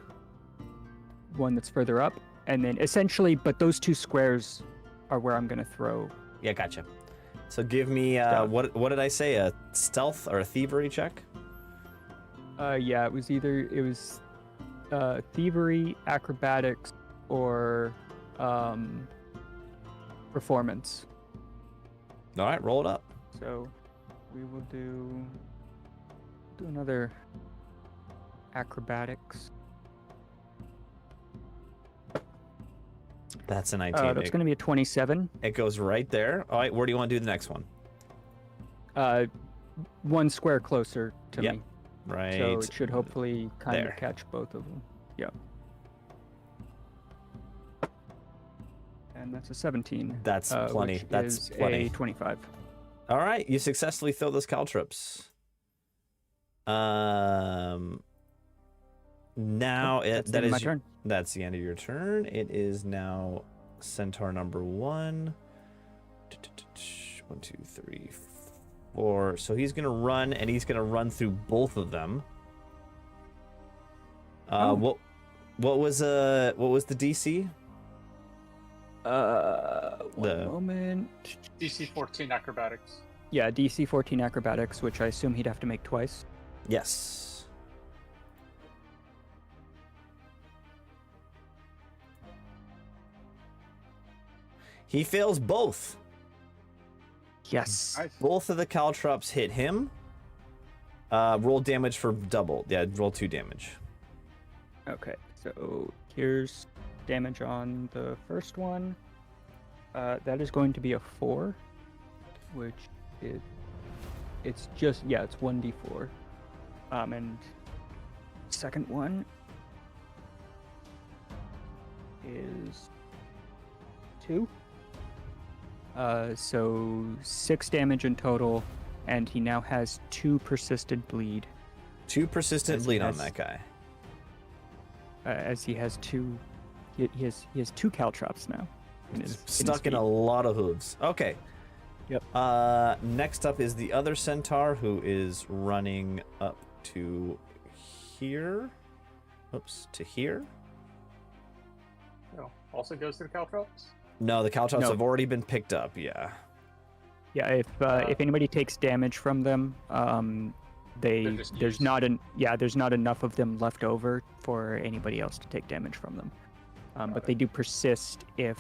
one that's further up, and then essentially, but those 2 squares are where I'm gonna throw. Yeah, gotcha. So give me what did I say? A stealth or a thievery check? Yeah, it was thievery, acrobatics, or performance. All right, roll it up. So we will do another acrobatics. That's a 19. That's going to be a 27. It goes right there. All right, where do you want to do the next one? 1 square closer to Yep. me. Right. So it should hopefully kind there. of catch both of them. Yep. And that's a 17. That's plenty. Which That's is plenty. a 25. All right, you successfully throw those caltrops. Now That's the end of my turn. That's the end of your turn. It is now centaur number 1. 1, 2, 3, 4. So he's gonna run, and he's gonna run through both of them. Oh. What was the DC? One moment. DC 14 acrobatics. Yeah, DC 14 acrobatics, which I assume he'd have to make twice. Yes. He fails both. Yes. Nice. Both of the caltrops hit him. Roll damage for double. Yeah, roll 2 damage. Okay, so here's damage on the first one. That is going to be a 4, which it's just, yeah, it's 1d4. And second one is 2. So 6 damage in total, and he now has 2 persistent bleed. 2 persistent As he bleed on has- that guy. As he has 2, he has 2 caltrops now. Stuck in a lot of hooves. Okay. Yep. Next up is the other centaur who is running up to here. Oops, to here. Oh, also goes to the caltrops. No, the caltrops No. have already been picked up. Yeah. Yeah, if anybody takes damage from them, They're just there's used. there's not enough of them left over for anybody else to take damage from them. But they do persist if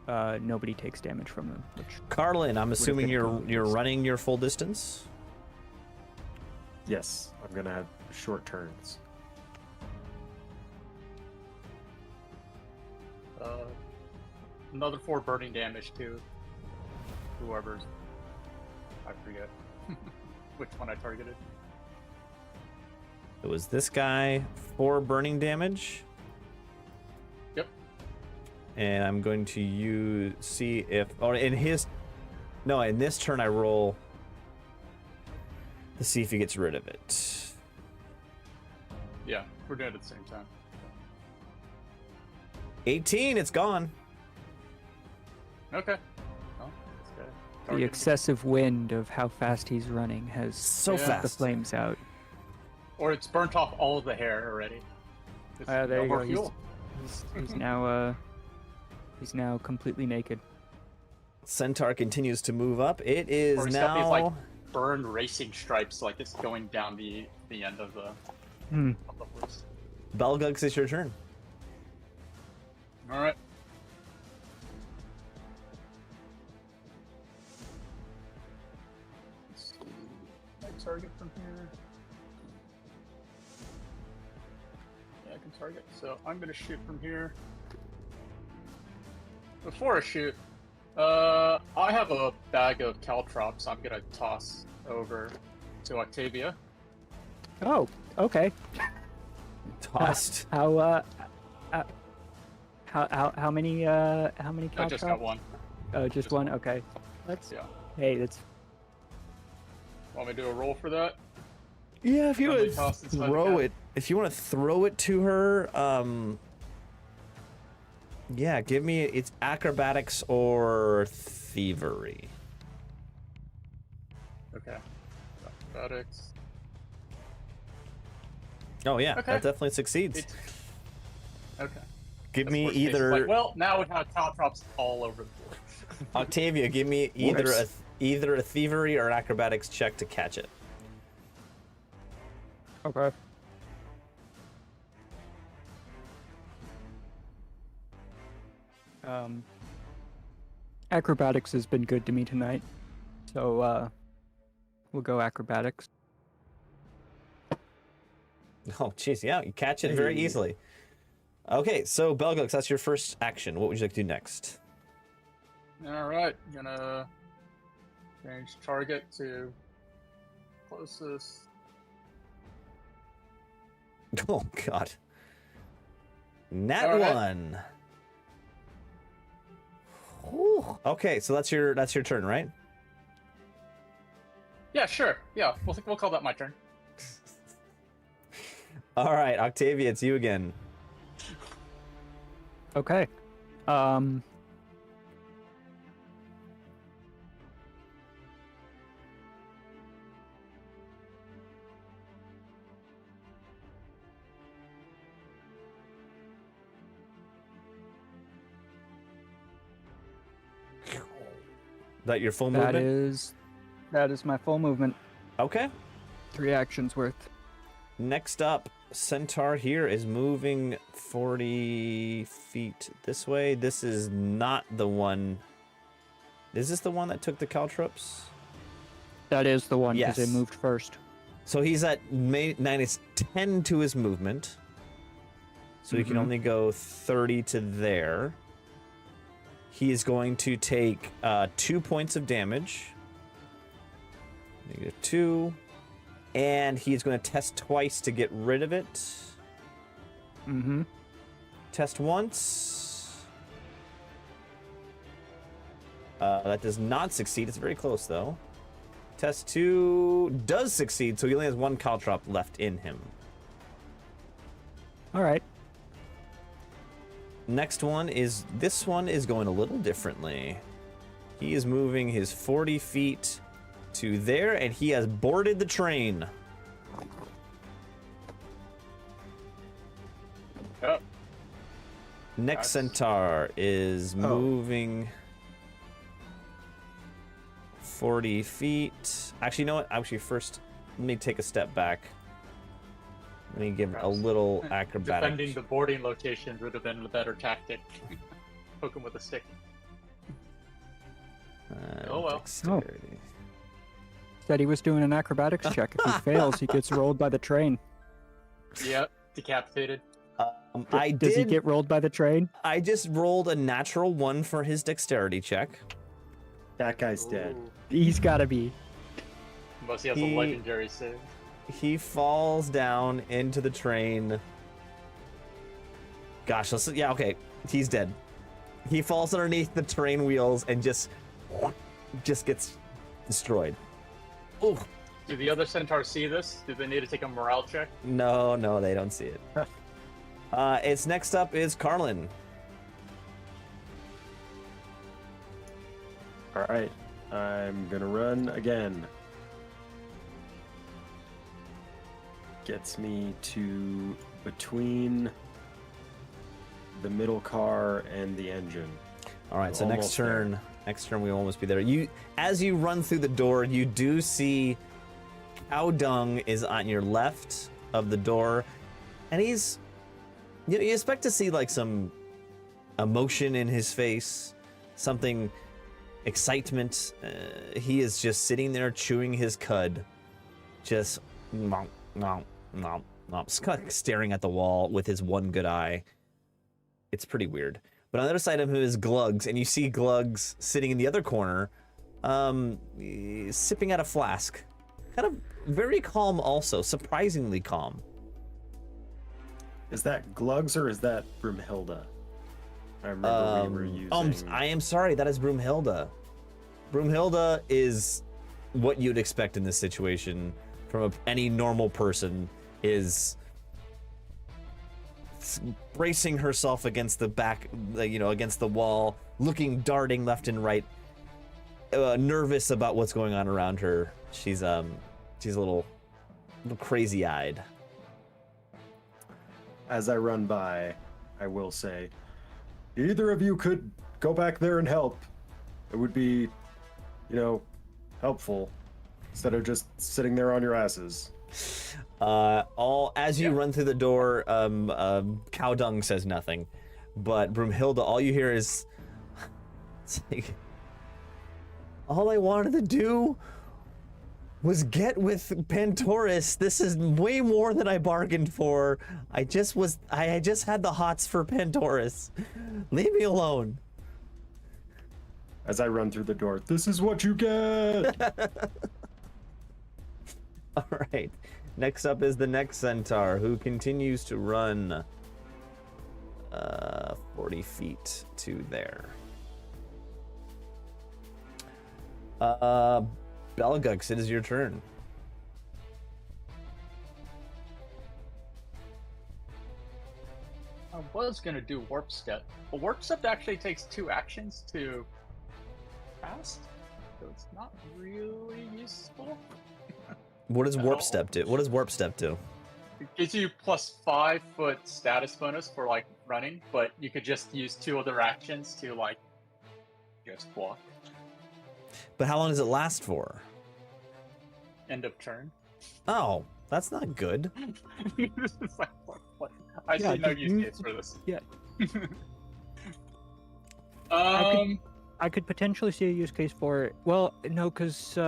nobody takes damage from them. Which Carlin, I'm assuming been cool. you're running your full distance. Yes, I'm gonna have short turns. Another 4 burning damage to whoever's. I forget which one I targeted. It was this guy, 4 burning damage. Yep. And I'm going to see if, or in this turn I roll to see if he gets rid of it. Yeah, we're doing it at the same time. 18, it's gone. Okay. Well, this guy the targeted- excessive wind of how fast he's running has So Yeah. put the fast. flames out. Or it's burnt off all of the hair already. It's There no you more go. fuel. He's now completely naked. Centaur continues to move up. It is Or he's got these, now. like, burned racing stripes, like it's going down the end of the horse. Belgux, it's your turn. All right. Let's see. My target from here. Yeah, I can target. So I'm gonna shoot from here. Before I shoot, I have a bag of caltrops. I'm gonna toss over to Octavia. Oh, okay. Tossed. How many I just got caltrops? one. Oh, just Just one. one. Okay. Let's. Yeah. Hey, that's Want me to do a roll for that? Yeah, if you Friendly would toss inside the throw cat. it, if you want to throw it to her, yeah, give me it's acrobatics or thievery. Okay. Acrobatics. Oh yeah, Okay. that definitely succeeds. It's... Okay. Give That's me worst case. It's either like, well, now we have caltrops all over the board. Octavia. Give me either Whoops. either a thievery or an acrobatics check to catch it. okay. Acrobatics has been good to me tonight, so we'll go acrobatics. Oh, jeez, yeah, you catch it very Hey. easily. Okay, so Belgux, that's your first action. What would you like to do next? All right, gonna change target to closest. Oh God. Nat All right. 1. Whew. Okay, so that's your turn, right? Yeah, sure. Yeah, we'll call that my turn. All right, Octavia, it's you again. Okay. That your full That movement? is my full movement. Okay. 3 actions worth. Next up, Centaur here is moving 40 feet this way. This is not the one. Is this the one that took the caltrops? That is the one because Yes. they moved first. So he's at minus 10 to his movement. So he can only go 30 to there. He is going to take 2 points of damage. -2. And he is going to test twice to get rid of it. Mm-hmm. Test once. That does not succeed. It's very close, though. Test 2 does succeed, so he only has 1 caltrop left in him. All right. Next one is, this one is going a little differently. He is moving his 40 feet to there, and he has boarded the train. Oh, Next Nice. Centaur is Oh. moving 40 feet. Actually, you know what? Actually, first, let me take a step back. Let me give a Perhaps. little acrobatic. defending the boarding location would have been the better tactic. Poke him with a stick. Oh, well. Dexterity. Said he was doing an acrobatics check. If he fails, he gets rolled by the train. Yep, decapitated. I Does he did. get rolled by the train? I just rolled a natural 1 for his dexterity check. That guy's dead. Ooh. He's got to be. Unless he has He- a legendary save. He falls down into the train. Gosh, yeah, okay. He's dead. He falls underneath the train wheels and just gets destroyed. Ooh. Do the other centaurs see this? Do they need to take a morale check? No, they don't see it. It's next up is Carlin. All right, I'm gonna run again. Gets me to between the middle car and the engine. All right, so next Almost there. turn we will almost be there. As you run through the door, you do see Cow Dung is on your left of the door, and you expect to see like some emotion in his face, something excitement. He is just sitting there chewing his cud, just nom, nom, nom, nom, staring at the wall with his one good eye. It's pretty weird. But on the other side of him is Glugs, and you see Glugs sitting in the other corner, sipping at a flask. Kind of very calm also, surprisingly calm. Is that Glugs or is that Broomhilda? I remember we were using. I am sorry, that is Broomhilda. Broomhilda is what you'd expect in this situation from any normal person, is bracing herself against the back, against the wall, darting left and right, nervous about what's going on around her. She's a little crazy-eyed. As I run by, I will say, either of you could go back there and help. It would be, helpful instead of just sitting there on your asses. As you run through the door, Cow Dung says nothing, but Broomhilda, all you hear is, it's like, all I wanted to do was get with Pantoris. This is way more than I bargained for. I just had the hots for Pantoris. Leave me alone. As I run through the door, this is what you get! All right. Next up is the next Centaur, who continues to run 40 feet to there. Belgux, it is your turn. I was gonna do warp step, but warp step actually takes 2 actions to cast, so it's not really useful. What does Warp No. Step do? What does Warp Step do? It gives you plus 5 foot status bonus for like running, but you could just use 2 other actions to like just block. But how long does it last for? End of turn. Oh, that's not good. It's like, what? I Yeah, see no just use use case for this. Yeah. Um, I could potentially see a use case for it. Well, no, because it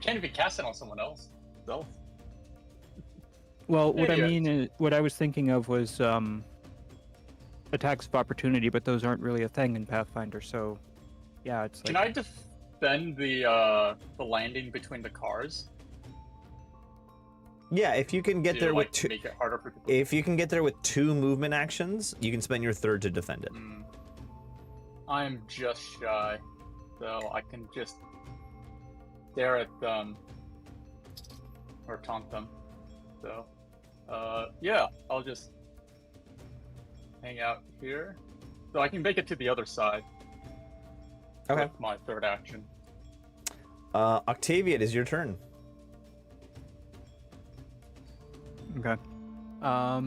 can't be casted on someone else. Self. well, what I Yeah. mean is, what I was thinking of was attacks of opportunity, but those aren't really a thing in Pathfinder. So, yeah, it's Can like I defend the landing between the cars? Yeah, if you can get to, there with like, two, make it harder for people. if you can get there with 2 movement actions, you can spend your third to defend it. I am just shy, so I can just stare at them or taunt them. So, yeah, I'll just hang out here, so I can make it to the other side. Okay. With my third action. Octavia, it is your turn. okay. I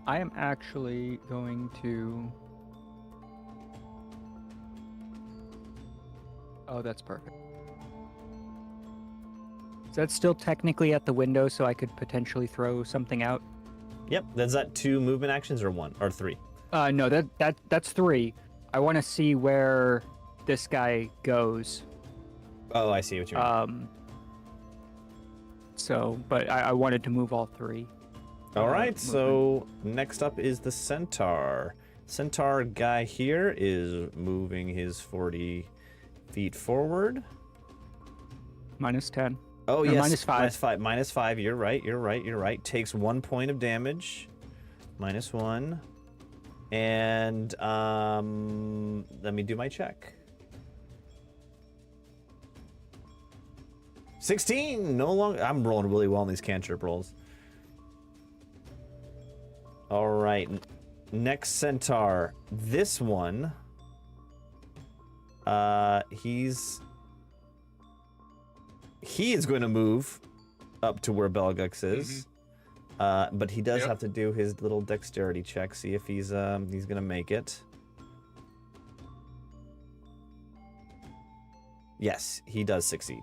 am actually going to. Oh, that's perfect. Is that still technically at the window, so I could potentially throw something out? Yep. Is that 2 movement actions or 1 or 3? No, that's 3. I want to see where this guy goes. Oh, I see what you mean. So, but I wanted to move all 3. All right. So next up is the centaur. Centaur guy here is moving his 40 feet forward. Minus 10. Oh, Or yes. minus 5. Minus 5. Minus 5. You're right. Takes 1 point of damage. Minus 1. And let me do my check. 16. No longer. I'm rolling really well on these cantrip rolls. All right. Next centaur. This one. He is going to move up to where Belgux is. But he does have to do his little dexterity check, see if he's gonna make it. Yes, he does succeed.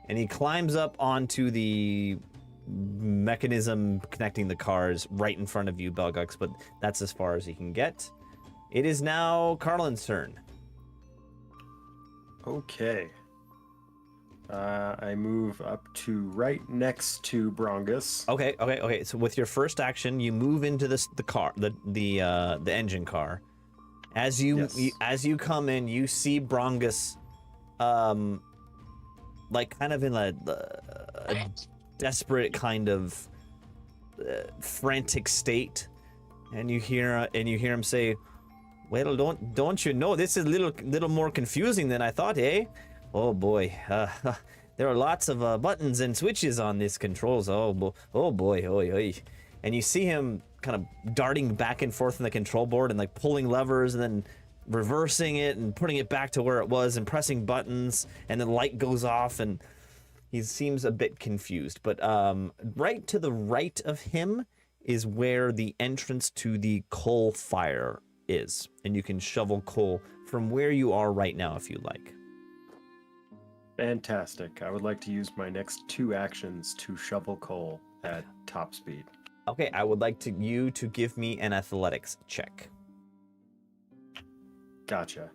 And he climbs up onto the mechanism connecting the cars right in front of you, Belgux, but that's as far as he can get. It is now Carlin's turn. Okay. I move up to right next to Brongus. Okay. So with your first action, you move into the car, the engine car. As you as you come in, you see Brongus, like kind of in a desperate kind of frantic state, and you hear him say, "Well, don't you know this is a little more confusing than I thought, eh? Oh boy, there are lots of buttons and switches on this controls. Oh boy, oi. And you see him kind of darting back and forth on the control board and like pulling levers and then reversing it and putting it back to where it was and pressing buttons, and then the light goes off and he seems a bit confused. But right to the right of him is where the entrance to the coal fire is, and you can shovel coal from where you are right now if you like. Fantastic. I would like to use my next 2 actions to shovel coal at top speed. Okay, I would like you to give me an athletics check. Gotcha.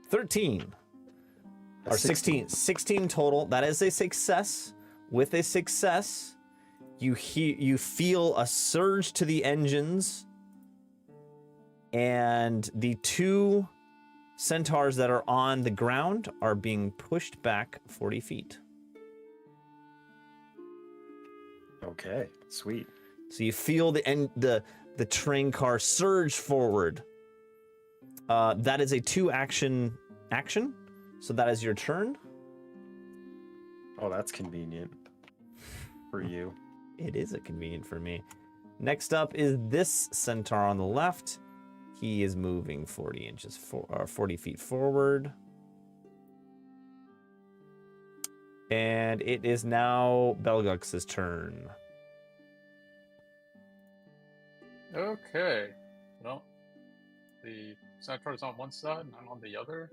13. Or 16 total. That is a success. With a success, you feel a surge to the engines, and the 2 centaurs that are on the ground are being pushed back 40 feet. Okay, sweet. So you feel the train car surge forward. That is a 2 action. So that is your turn. Oh, that's convenient for you. It is convenient for me. Next up is this centaur on the left. He is moving 40 feet forward. And it is now Belgux's turn. Okay. Well, the centaur's on one side and I'm on the other.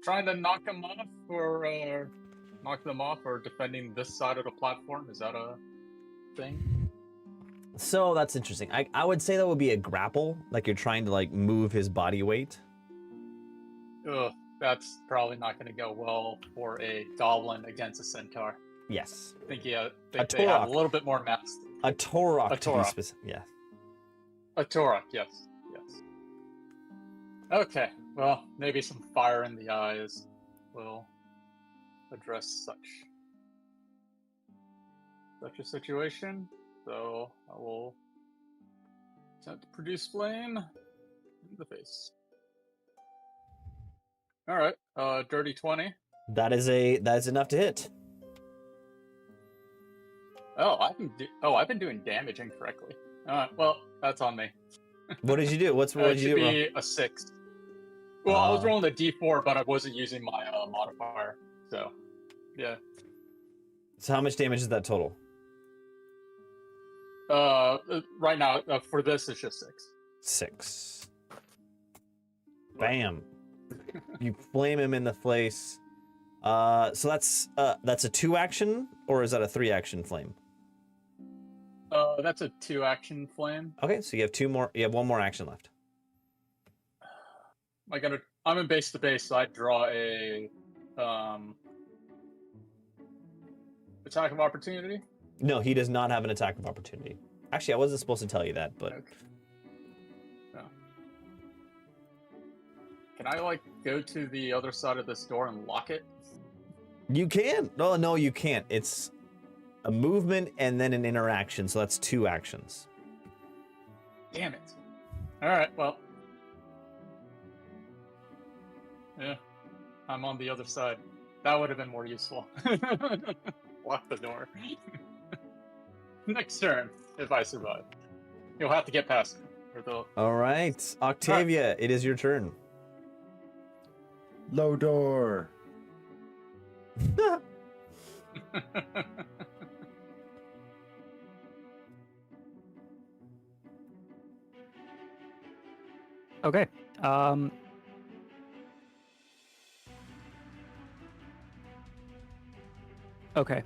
Trying to knock them off or defending this side of the platform, is that a thing? So that's interesting. I would say that would be a grapple, like you're trying to like move his body weight. Ugh, that's probably not going to go well for a goblin against a centaur. Yes. I think they have Torok. a little bit more mass. A Torok. A to be Torok. specific. Yeah. A Torok, yes. Okay, well, maybe some fire in the eyes will address such a situation. So I will attempt to produce flame in the face. All right, dirty 20. That is enough to hit. Oh, I've been doing damage incorrectly. Well, that's on me. What did you do? What did you do? It should be a 6. Well, I was rolling a d4, but I wasn't using my modifier. So, yeah. So how much damage is that total? Right now, for this, it's just 6. 6. Bam. You flame him in the face. So that's a 2 action, or is that a 3 action flame? That's a 2 action flame. Okay, so you have 2 more. You have 1 more action left. I'm in base to base, so I draw a attack of opportunity. No, he does not have an attack of opportunity. Actually, I wasn't supposed to tell you that, but Okay. No. Can I go to the other side of this door and lock it? you can. No, you can't. It's a movement and then an interaction, so that's 2 actions. Damn it! All right, well. Yeah, I'm on the other side. That would have been more useful. Lock the door. Next turn, if I survive. You'll have to get past me. All right, Octavia, it is your turn. Low door. Okay. Okay.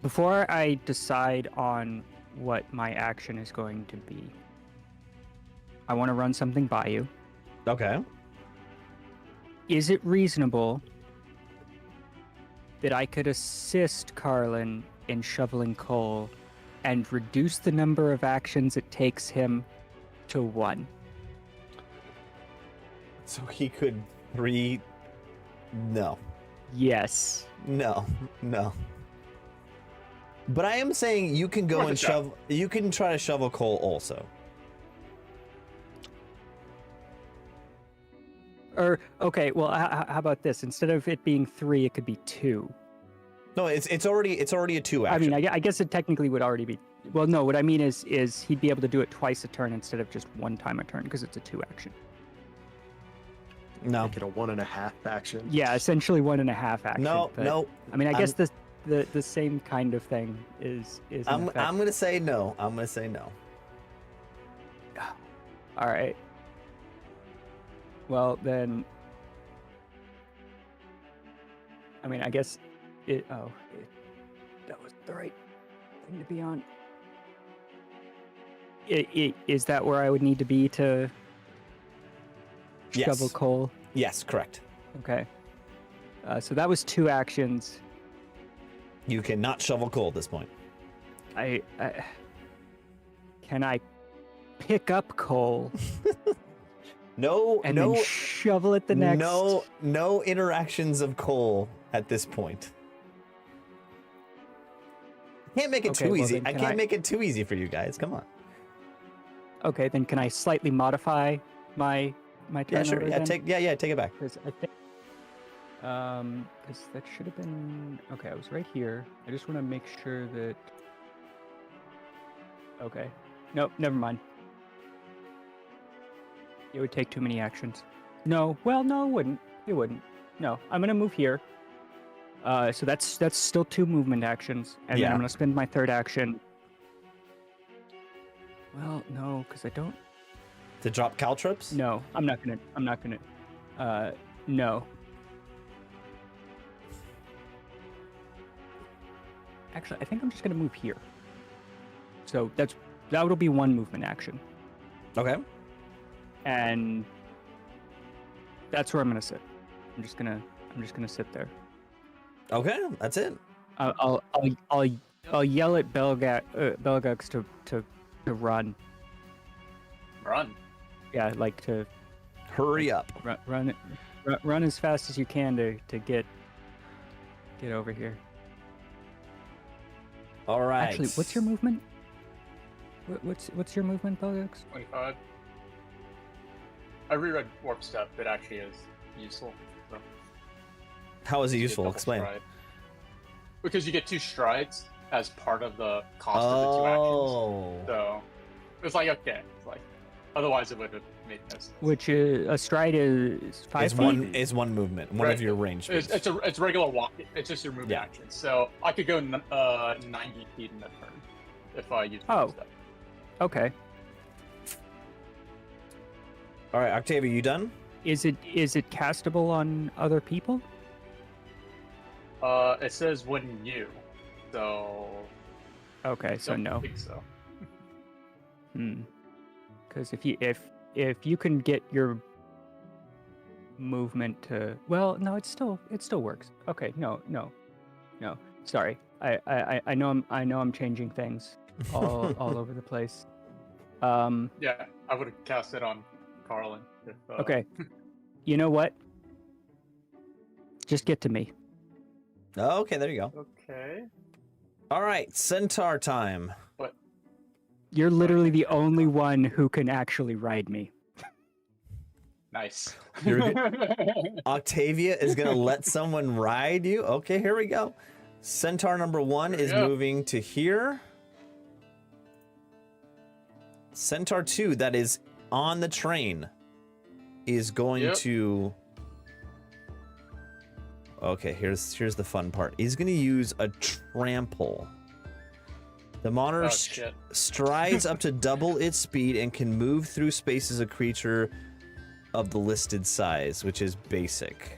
Before I decide on what my action is going to be, I want to run something by you. Okay. Is it reasonable that I could assist Carlin in shoveling coal and reduce the number of actions it takes him to 1? So he could 3. No. Yes. No. But I am saying you can go and shove. You can try to shovel coal also. Or okay, well, how about this? Instead of it being 3, it could be 2. No, it's already a 2 action. I mean, I guess it technically would already be. Well, no. What I mean is he'd be able to do it twice a turn instead of just 1 time a turn because it's a 2 action. No. Make it a 1.5 action. Yeah, essentially 1.5 action. No. but, No. I mean, I guess the same kind of thing is. I'm gonna say no. I'm gonna say no. All right. Well then. I mean, I guess that was the right thing to be on. Is that where I would need to be to shovel coal? Yes, correct. Okay. So that was 2 actions. You cannot shovel coal at this point. Can I pick up coal No, and no, then shovel it the next? no interactions of coal at this point. I can't make it too easy. I can't make it too easy for you guys. Come on. Okay, then can I slightly modify my turn? Yeah, sure. order Yeah, then? take it back. Because I think, because that should have been okay. I was right here. I just want to make sure that. Okay, nope, never mind. It would take too many actions. No, well, no, it wouldn't. It wouldn't. No, I'm gonna move here. So that's still 2 movement actions, and then Yeah. I'm gonna spend my 3rd action. Well, no, because I don't. To drop caltrops? No, I'm not gonna. No. Actually, I think I'm just gonna move here. So that'll be one movement action, Okay. and that's where I'm gonna sit. I'm just gonna sit there. Okay, that's it. I'll yell at Belgux to run. Run. Yeah, like to Hurry up. run as fast as you can to get over here. All right. Actually, what's your movement? What's your movement, Belgux? 25. I reread Warp Step. It actually is useful. So How is it you get useful? double Explain. stride. Because you get 2 strides as part of the cost of the 2 actions. So it's like, okay. It's like, otherwise it would have made no sense. Which a stride is 5 Is feet? one movement, one of Right. your range speeds. It's regular walk. It's just your movement Yeah. action. So I could go 90 feet in a turn if I use Warp Oh. Step. Okay. All right, Octavia, you done? Is it castable on other people? It says when you. So Okay, so don't no. think so. Because if you can get your movement to, well, no, it still works. Okay, no. Sorry, I know I'm changing things all over the place. Yeah, I would have cast it on Carlin. If, Okay, you know what? Just get to me. Okay, there you go. Okay. All right, centaur time. You're literally the only one who can actually ride me. Nice. Octavia is gonna let someone ride you. Okay, here we go. Centaur number 1 There we is go. moving to here. Centaur 2, that is on the train, is going Yep. to. Okay, here's the fun part. He's gonna use a trample. The monitor Oh, shit. strides up to double its speed and can move through space as a creature of the listed size, which is basic.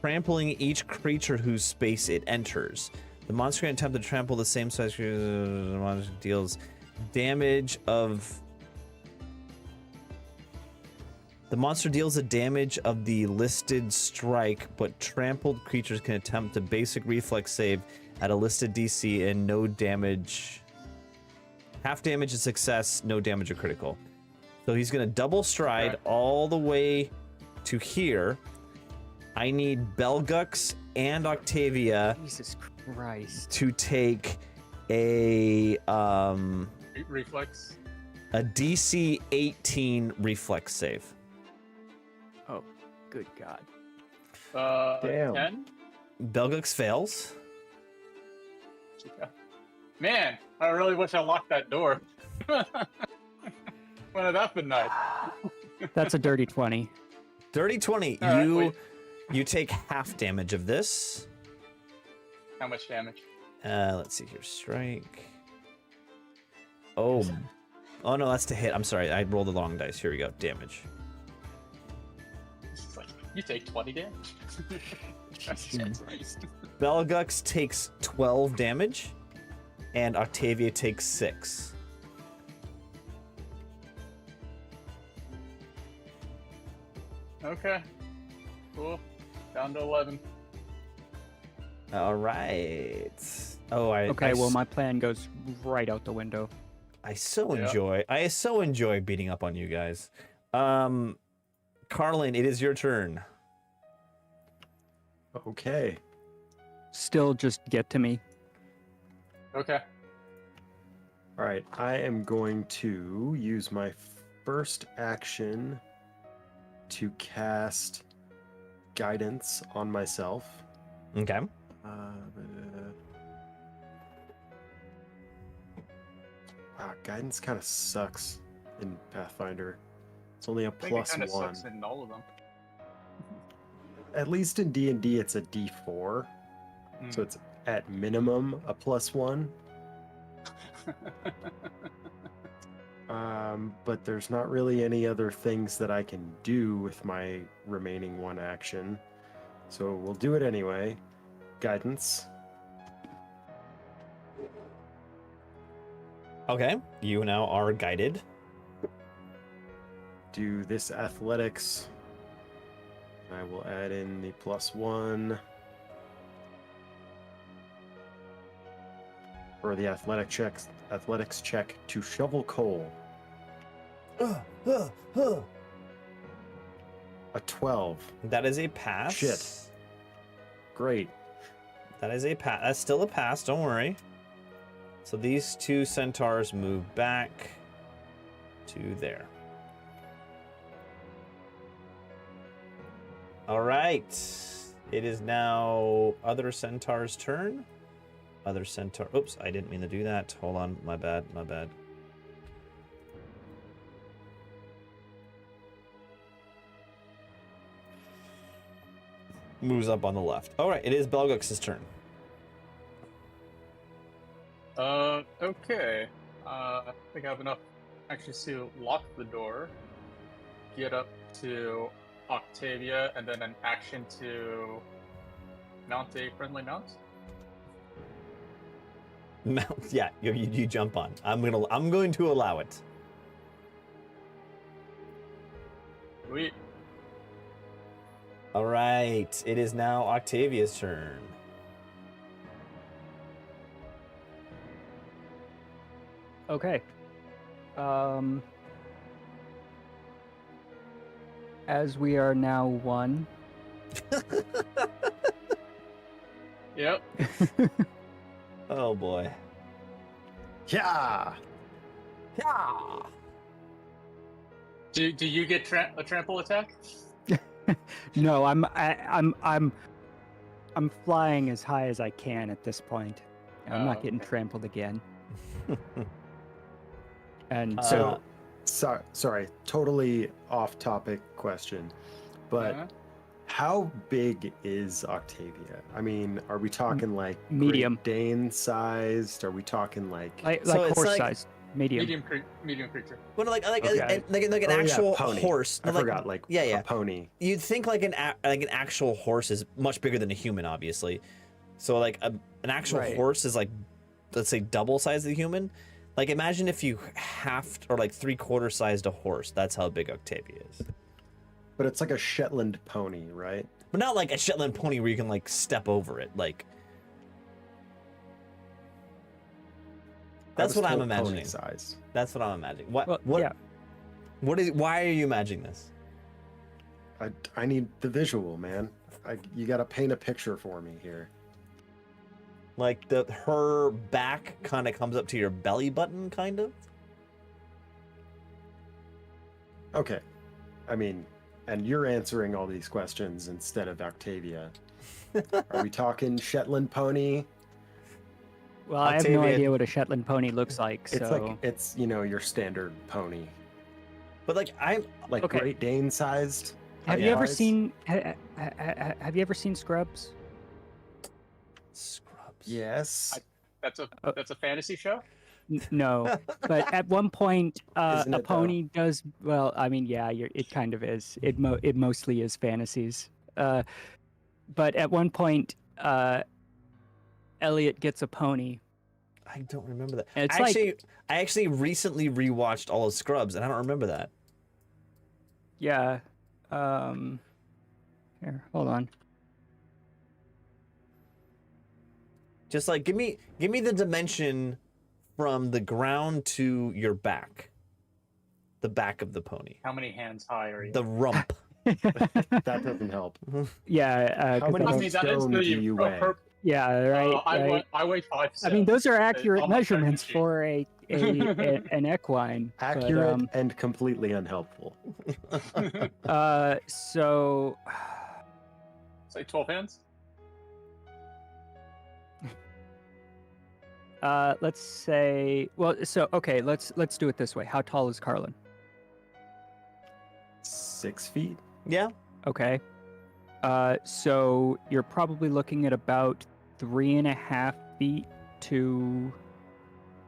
Trampling each creature whose space it enters. The monster can attempt to trample the same size creature. The monster deals damage of. The monster deals the damage of the listed strike, but trampled creatures can attempt a basic reflex save at a listed DC and no damage. Half damage is success, no damage or critical. So he's gonna double stride Okay. all the way to here. I need Belgux and Octavia Jesus Christ. to take a Reflex. DC 18 reflex save. Oh, good God. Damn. 10? Belgux fails. Yeah. Man, I really wish I locked that door. Wouldn't that been nice? That's a dirty 20. Dirty 20. All right, You take half damage of this. How much damage? Let's see here. Strike. Oh no, that's to hit. I'm sorry. I rolled the long dice. Here we go. Damage. It's like, you take 20 damage. Jesus Christ. Belgux takes 12 damage, and Octavia takes 6. Okay. Cool. Down to 11. All right. Oh, Okay, well, my plan goes right out the window. I so Yeah. enjoy beating up on you guys. Carlin, it is your turn. Okay. Still just get to me. Okay. All right. I am going to use my first action to cast guidance on myself. Okay. Wow, guidance kind of sucks in Pathfinder. It's only a I think plus it kind of 1. sucks in all of them. At least in D&D, it's a D4, so it's at minimum a plus 1. But there's not really any other things that I can do with my remaining one action. So we'll do it anyway. Guidance. Okay, you now are guided. Do this athletics. I will add in the +1. For the athletics check to shovel coal. A 12. That is a pass. Shit. Great. That is a pass. That's still a pass. Don't worry. So these two centaurs move back to there. All right. It is now other centaur's turn. Other centaur. Oops, I didn't mean to do that. Hold on. My bad. My bad. Moves up on the left. All right. It is Belgux's turn. Okay. I think I have enough actually to lock the door, get up to Octavia, and then an action to mount a friendly mount. Mount. Yeah, you jump on. I'm going to allow it. Sweet. All right. It is now Octavia's turn. Okay. As we are now one. Yep. Oh boy. Yeah. Yeah. Do you get a trample attack? No, I'm flying as high as I can at this point. I'm not getting Okay. trampled again. And So, sorry, totally off-topic question, but Uh-huh. how big is Octavia? I mean, are we talking like medium. Great Dane sized? Are we talking like? like So it's horse like- size, medium. Medium creature. Well, like Okay. an Oh, yeah, actual pony. horse. I like, forgot, like yeah, yeah. a pony. You'd think like an actual horse is much bigger than a human, obviously. So like an actual Right. horse is like, let's say double size of the human. Like imagine if you halved or like 3/4 sized a horse. That's how big Octavia is. But it's like a Shetland pony, right? But not like a Shetland pony where you can like step over it. Like I that's was what I'm told pony imagining. size. That's what I'm imagining. What? Well, what? yeah. What is? Why are you imagining this? I need the visual, man. You got to paint a picture for me here. Like her back kind of comes up to your belly button, kind of. Okay. I mean, and you're answering all these questions instead of Octavia. Are we talking Shetland pony? Well, I have no Octavia- idea what a Shetland pony looks like. It's So like it's your standard pony, But like I'm like Okay. Great Dane sized. have you ever height-wise. seen? Have you ever seen Scrubs? Scrubs. Yes. That's a fantasy show. No, but at one point, Isn't a it, though? pony does well. I mean, yeah, it kind of is. It mostly is fantasies. But at one point, Elliot gets a pony. I don't remember that. And it's I actually recently rewatched all of Scrubs, and I don't remember that. Yeah. Here, hold on. Just like give me the dimension from the ground to your back. The back of the pony. How many hands high are you? The rump. That doesn't help. Yeah. How 'cause many I I don't- mean, that is stone the do you weigh? yeah, right. right. I weigh 5. I mean, those are on accurate my measurements spreadsheet. for an equine. but, Accurate and completely unhelpful. So Say 12 hands. let's say, well, so okay, let's do it this way. How tall is Carlin? 6 feet. Yeah. Okay. So you're probably looking at about 3.5 feet to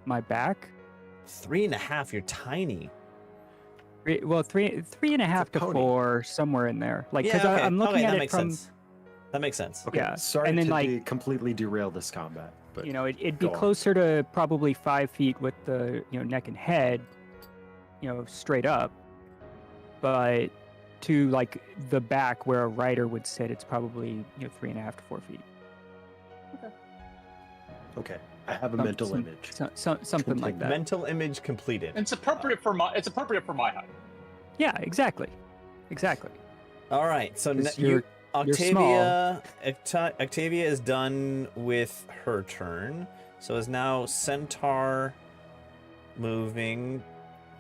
my back. 3.5. You're tiny. Well, three and a half to pony. 4, somewhere in there. Like, because Yeah, okay. I'm looking Okay, at that it makes from, sense. That makes sense. Okay, Yeah, sorry and then, to completely derail this combat, but it'd be go on. closer to probably 5 feet with the, neck and head, straight up. But to like the back where a rider would sit, it's probably 3.5 to 4 feet. Okay, I have a mental image. Something like that. Mental image completed. It's appropriate for my height. Yeah, exactly. All right, so Because you, you're small. Octavia is done with her turn. So is now Centaur moving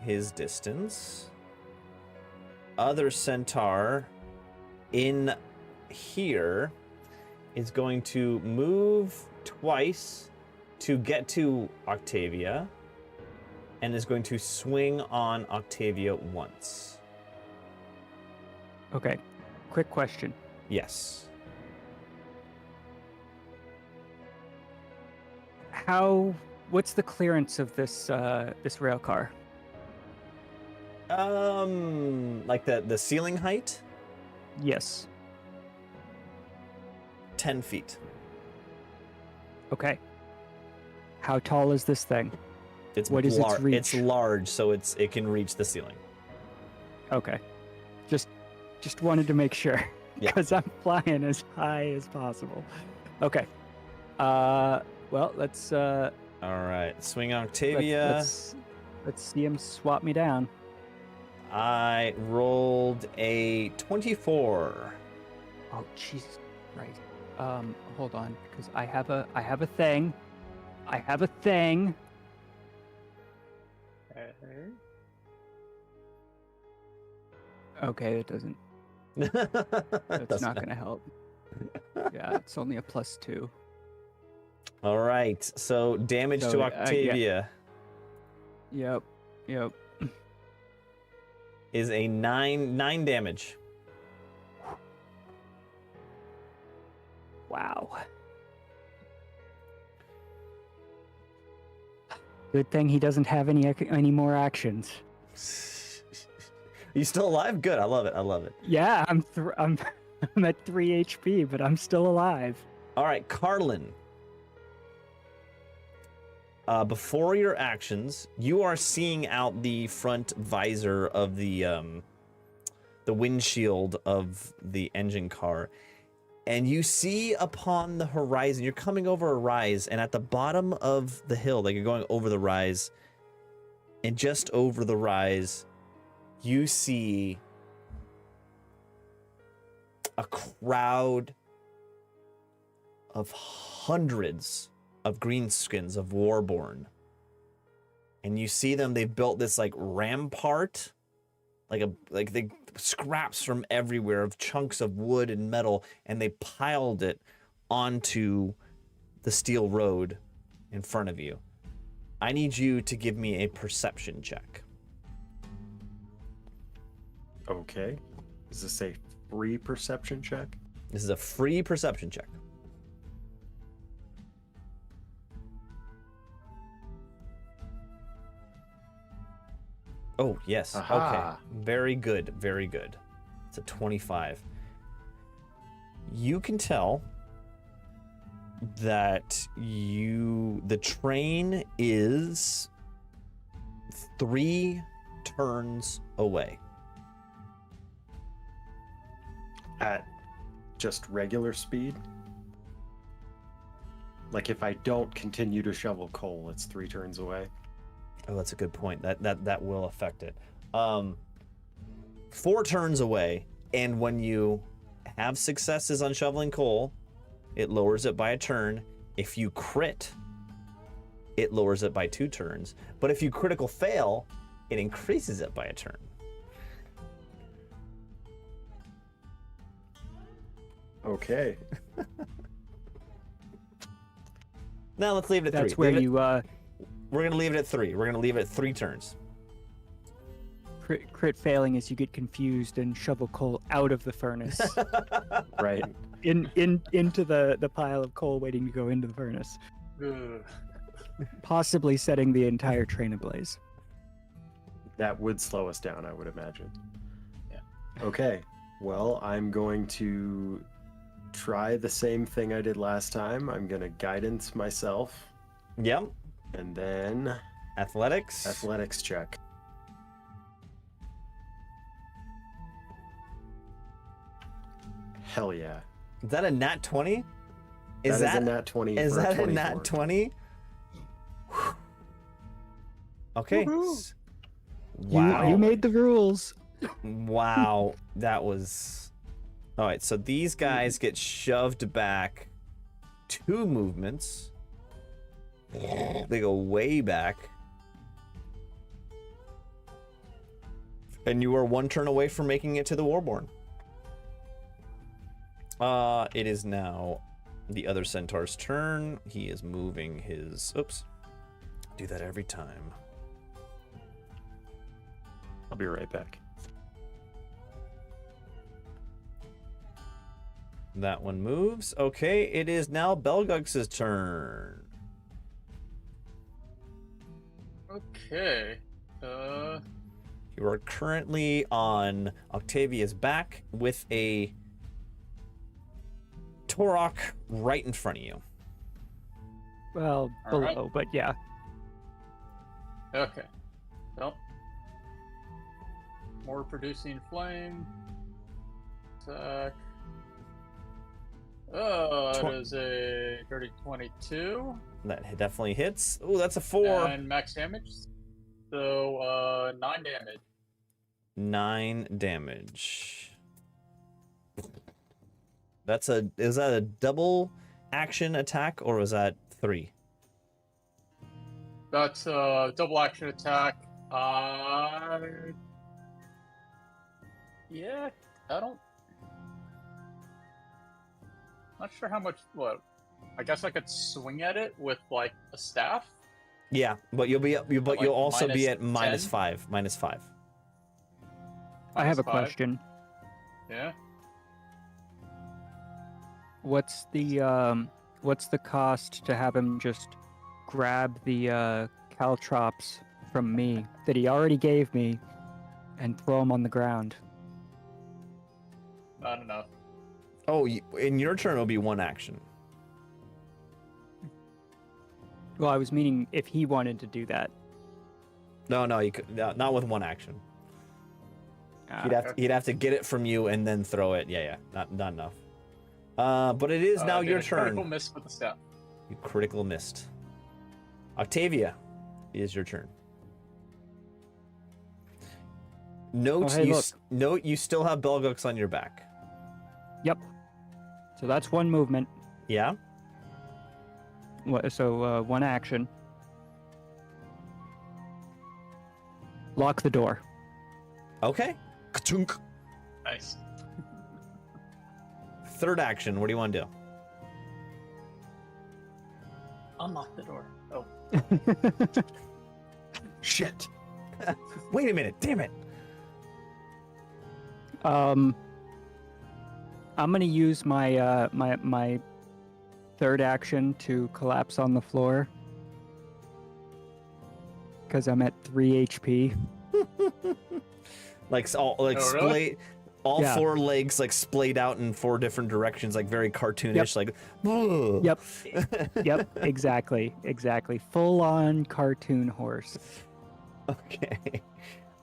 his distance. Other Centaur in here is going to move twice to get to Octavia and is going to swing on Octavia once. Okay. Quick question. Yes. What's the clearance of this rail car? Like the ceiling height? Yes. 10 feet. Okay. How tall is this thing? What is its reach? It's large, so it can reach the ceiling. Okay. Just wanted to make sure. Yeah. Because I'm flying as high as possible. Okay. Well, let's All right, swing Octavia. let's see him swap me down. I rolled a 24. Oh, Jesus. Right. Hold on, because I have a thing. I have a thing. Okay, it doesn't. That's not going to help. Yeah, it's only a +2. All right, so damage So, to yeah. Octavia Yep. is a 9 damage. Wow. Good thing he doesn't have any more actions. You still alive? Good. I love it. Yeah, I'm at 3 HP, but I'm still alive. All right, Carlin. Before your actions, you are seeing out the front visor of the windshield of the engine car, and you see upon the horizon. You're coming over a rise, and at the bottom of the hill, like you're going over the rise, and just over the rise, you see a crowd of hundreds of greenskins of Warborn. And you see them, they've built this like rampart, like they scraps from everywhere of chunks of wood and metal, and they piled it onto the steel road in front of you. I need you to give me a perception check. Okay. Is this a free perception check? This is a free perception check. Oh, yes. Aha. Okay. Very good. It's a 25. You can tell that the train is 3 turns away. At just regular speed? Like if I don't continue to shovel coal, it's 3 turns away? Oh, that's a good point. That will affect it. 4 turns away, and when you have successes on shoveling coal, it lowers it by a turn. If you crit, it lowers it by 2 turns. But if you critical fail, it increases it by a turn. Okay. Now let's leave it at 3. That's where Leave it- you We're gonna leave it at 3. We're gonna leave it at 3 turns. crit failing is you get confused and shovel coal out of the furnace Right. into the pile of coal waiting to go into the furnace. Ugh. possibly setting the entire train ablaze. That would slow us down, I would imagine. Yeah. Okay. Well, I'm going to try the same thing I did last time. I'm going to guidance myself Yep. and then Athletics. athletics check. Hell yeah. Is that a nat 20? That is a nat 20. Is for that a 24. nat 20? Okay. Woohoo. Wow. You made the rules. Wow. That was. All right. So these guys get shoved back 2 movements. They go way back. And you are 1 turn away from making it to the Warborn. It is now the other centaur's turn. He is moving his. Oops. Do that every time. I'll be right back. That one moves. Okay, it is now Belgux's turn. Okay. You are currently on Octavia's back with a Torok right in front of you. Well, All right. below, but yeah. Okay. Well. More producing flame. Attack. Oh, that is a dirty 22. That definitely hits. Oh, that's a 4. And max damage. So, 9 damage. 9 damage. Is that a double action attack or was that 3? That's a double action attack. Yeah, I don't. Not sure how much. What? I guess I could swing at it with like a staff. Yeah, but you'll be Like you'll also be at minus -5. -5. I have a -5. question. Yeah. What's the cost to have him just grab the caltrops from me that he already gave me and throw them on the ground? Not enough. Oh, in your turn it'll be 1 action. Well, I was meaning if he wanted to do that. No, you could not with 1 action. Ah, He'd have to get it from you and then throw it. Yeah, not enough. But it is now I did your a critical turn. miss with the staff. You critical missed. Octavia, it is your turn. Note hey, look. note you still have Belgux on your back. Yep. So that's 1 movement. Yeah. So 1 action. Lock the door. Okay. Ka-chunk. Nice. 3rd action. What do you want to do? Unlock the door. Oh. Shit. Wait a minute. Damn it. I'm gonna use my my 3rd action to collapse on the floor because I'm at 3 HP. Like Oh, really? all Yeah. 4 legs like splayed out in 4 different directions, like very cartoonish. Like. "Ugh." Yep, exactly. Full on cartoon horse. Okay.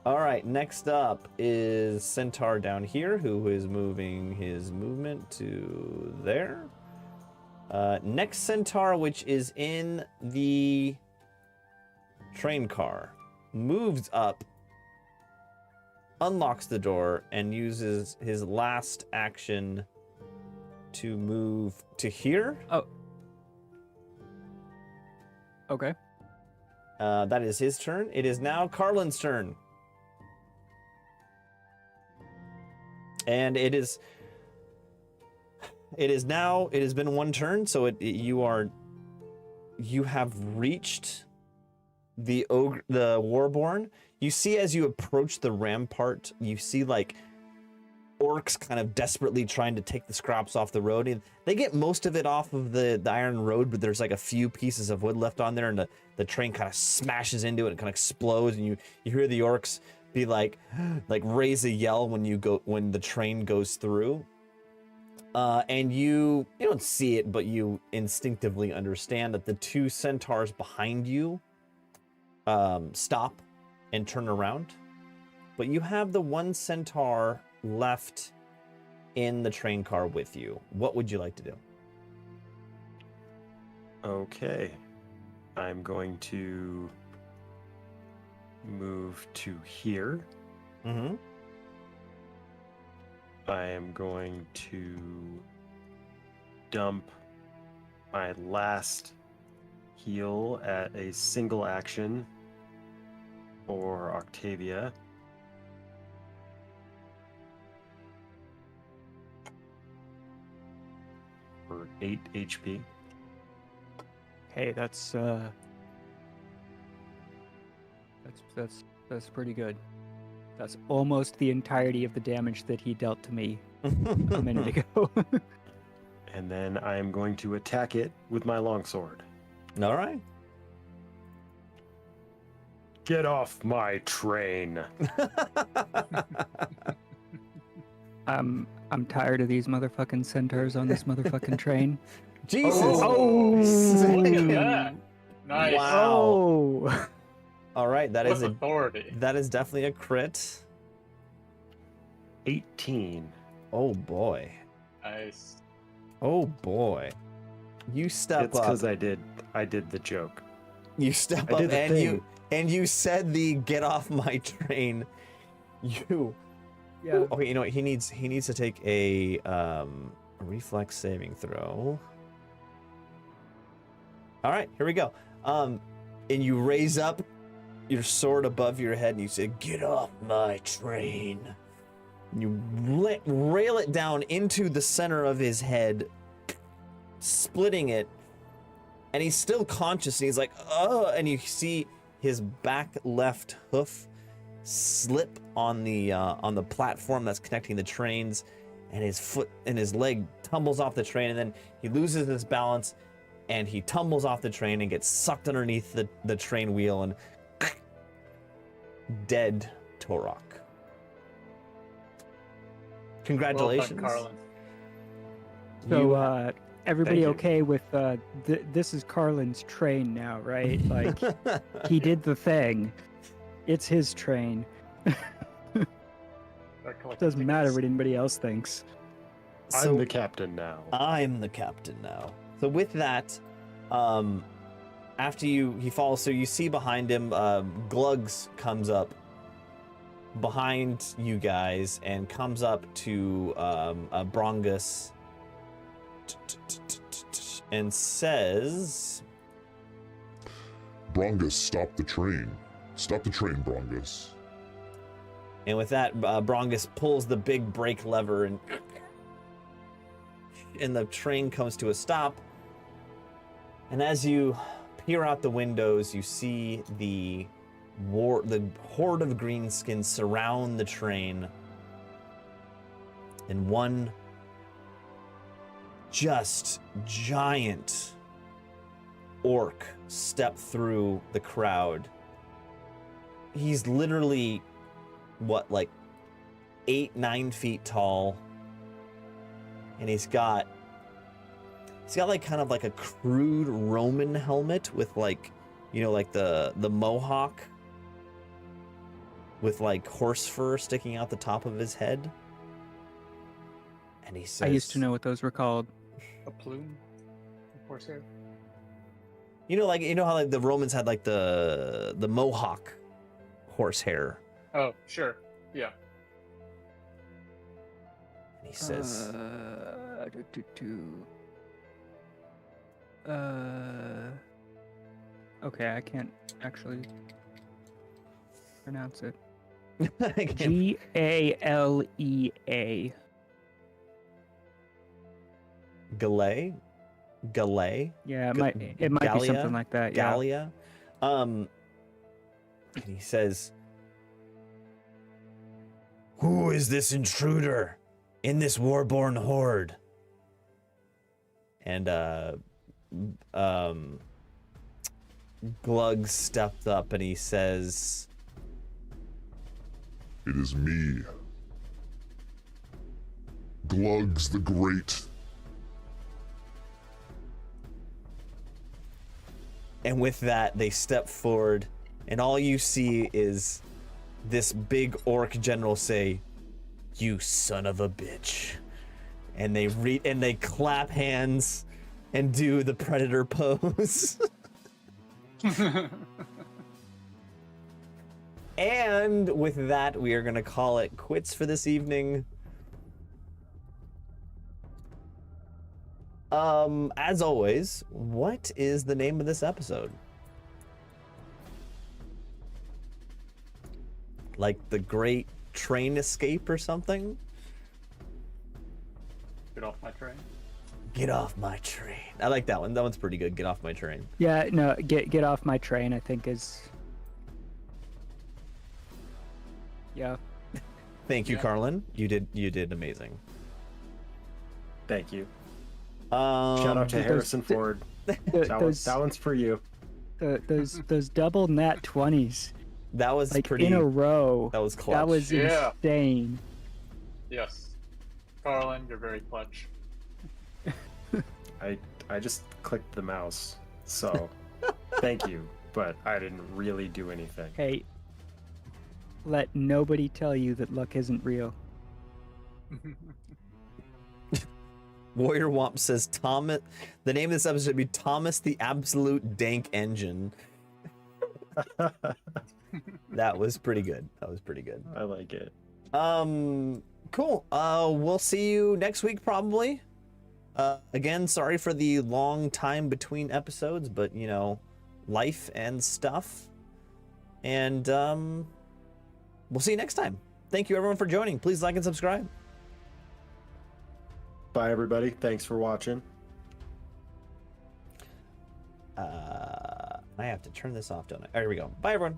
All right. Next up is Centaur down here, who is moving his movement to there. Next Centaur, which is in the train car, moves up, unlocks the door, and uses his last action to move to here. Okay. That is his turn. It is now Carlin's turn. And it has been 1 turn, so you have reached the Warborn. You see as you approach the rampart, you see like orcs kind of desperately trying to take the scraps off the road. And they get most of it off of the iron road, but there's like a few pieces of wood left on there, and the train kind of smashes into it and kind of explodes, and you hear the orcs be like raise a yell when the train goes through. And you don't see it, but you instinctively understand that the two centaurs behind you stop and turn around. But you have the one centaur left in the train car with you. What would you like to do? Okay. I'm going to move to here. Mm-hmm. I am going to dump my last heal at a single action for Octavia. For 8 HP. Hey, that's pretty good. That's almost the entirety of the damage that he dealt to me a minute ago. And then I am going to attack it with my longsword. All right. Get off my train. I'm tired of these motherfucking centaurs on this motherfucking train. Jesus. Oh, Look at that. Nice. Wow. Oh. All right, that With is authority. that is definitely a crit. 18. Oh boy. Nice. Oh boy. You step It's up. because I did the joke. You step I up did the and thing. you said the get off my train. You Yeah. Okay, you know what? He needs to take a reflex saving throw. All right, here we go. And you raise up your sword above your head and you say, "Get off my train." And you rail it down into the center of his head, splitting it. And he's still conscious. And he's like, "Oh!" And you see his back left hoof slip on the platform that's connecting the trains, and his foot and his leg tumbles off the train, and then he loses his balance, and he tumbles off the train and gets sucked underneath the train wheel, and dead Torok. Congratulations. Well done, Carlin. So, everybody Thank you. okay with this is Carlin's train now, right? Like, he did the thing. It's his train. Start collecting Doesn't matter tickets. what anybody else thinks. I'm the captain now. I'm the captain now. So with that, after he falls, so you see behind him, Glugs comes up behind you guys and comes up to Brongus and says, Brongus, stop the train. Stop the train, Brongus. and with that, Brongus pulls the big brake lever and the train comes to a stop. And as you peer out the windows, you see the horde of greenskins surround the train, and one just giant orc step through the crowd. He's literally, what, like 8-9 feet tall, and he's got like kind of like a crude Roman helmet with like, you know, like the mohawk with like horse fur sticking out the top of his head. And he says, I used to know what those were called. A plume of horsehair. you know how like the Romans had like the mohawk horsehair. Oh, sure. Yeah. And he says, Okay, I can't actually pronounce it. Galea. Galay? Yeah, Ga- it might be Gallia? something like that. Yeah. Gallia. And he says, "Who is this intruder? in this warborn horde. And Glug stepped up and he says, It is me. Glugs the Great. and with that, they step forward, and all you see is this big orc general say, "You son of a bitch," and they clap hands and do the predator pose. And with that, we are gonna call it quits for this evening. As always, what is the name of this episode? Like the Great Train Escape or something? Get off my train. Get off my train. I like that one. That one's pretty good. Get off my train. Yeah, no, get off my train, I think is. Yeah. Thank you, Yeah. Carlin. You did amazing. Thank you. Shout out to those- Harrison Ford. Those That one's for you. those double nat 20s That was like pretty. in a row. That was clutch. That was Yeah. insane. Yes. Carlin, you're very clutch. I just clicked the mouse, so thank you, but I didn't really do anything. Hey, let nobody tell you that luck isn't real. Warrior Womp says Thomas. The name of this episode would be Thomas the Absolute Dank Engine. That was pretty good. That was pretty good. I like it. Cool. We'll see you next week probably. Again, sorry for the long time between episodes, but you know, life and stuff. And we'll see you next time. Thank you everyone for joining. Please like and subscribe. Bye, everybody. Thanks for watching. I have to turn this off, don't I? Here we go. Bye everyone.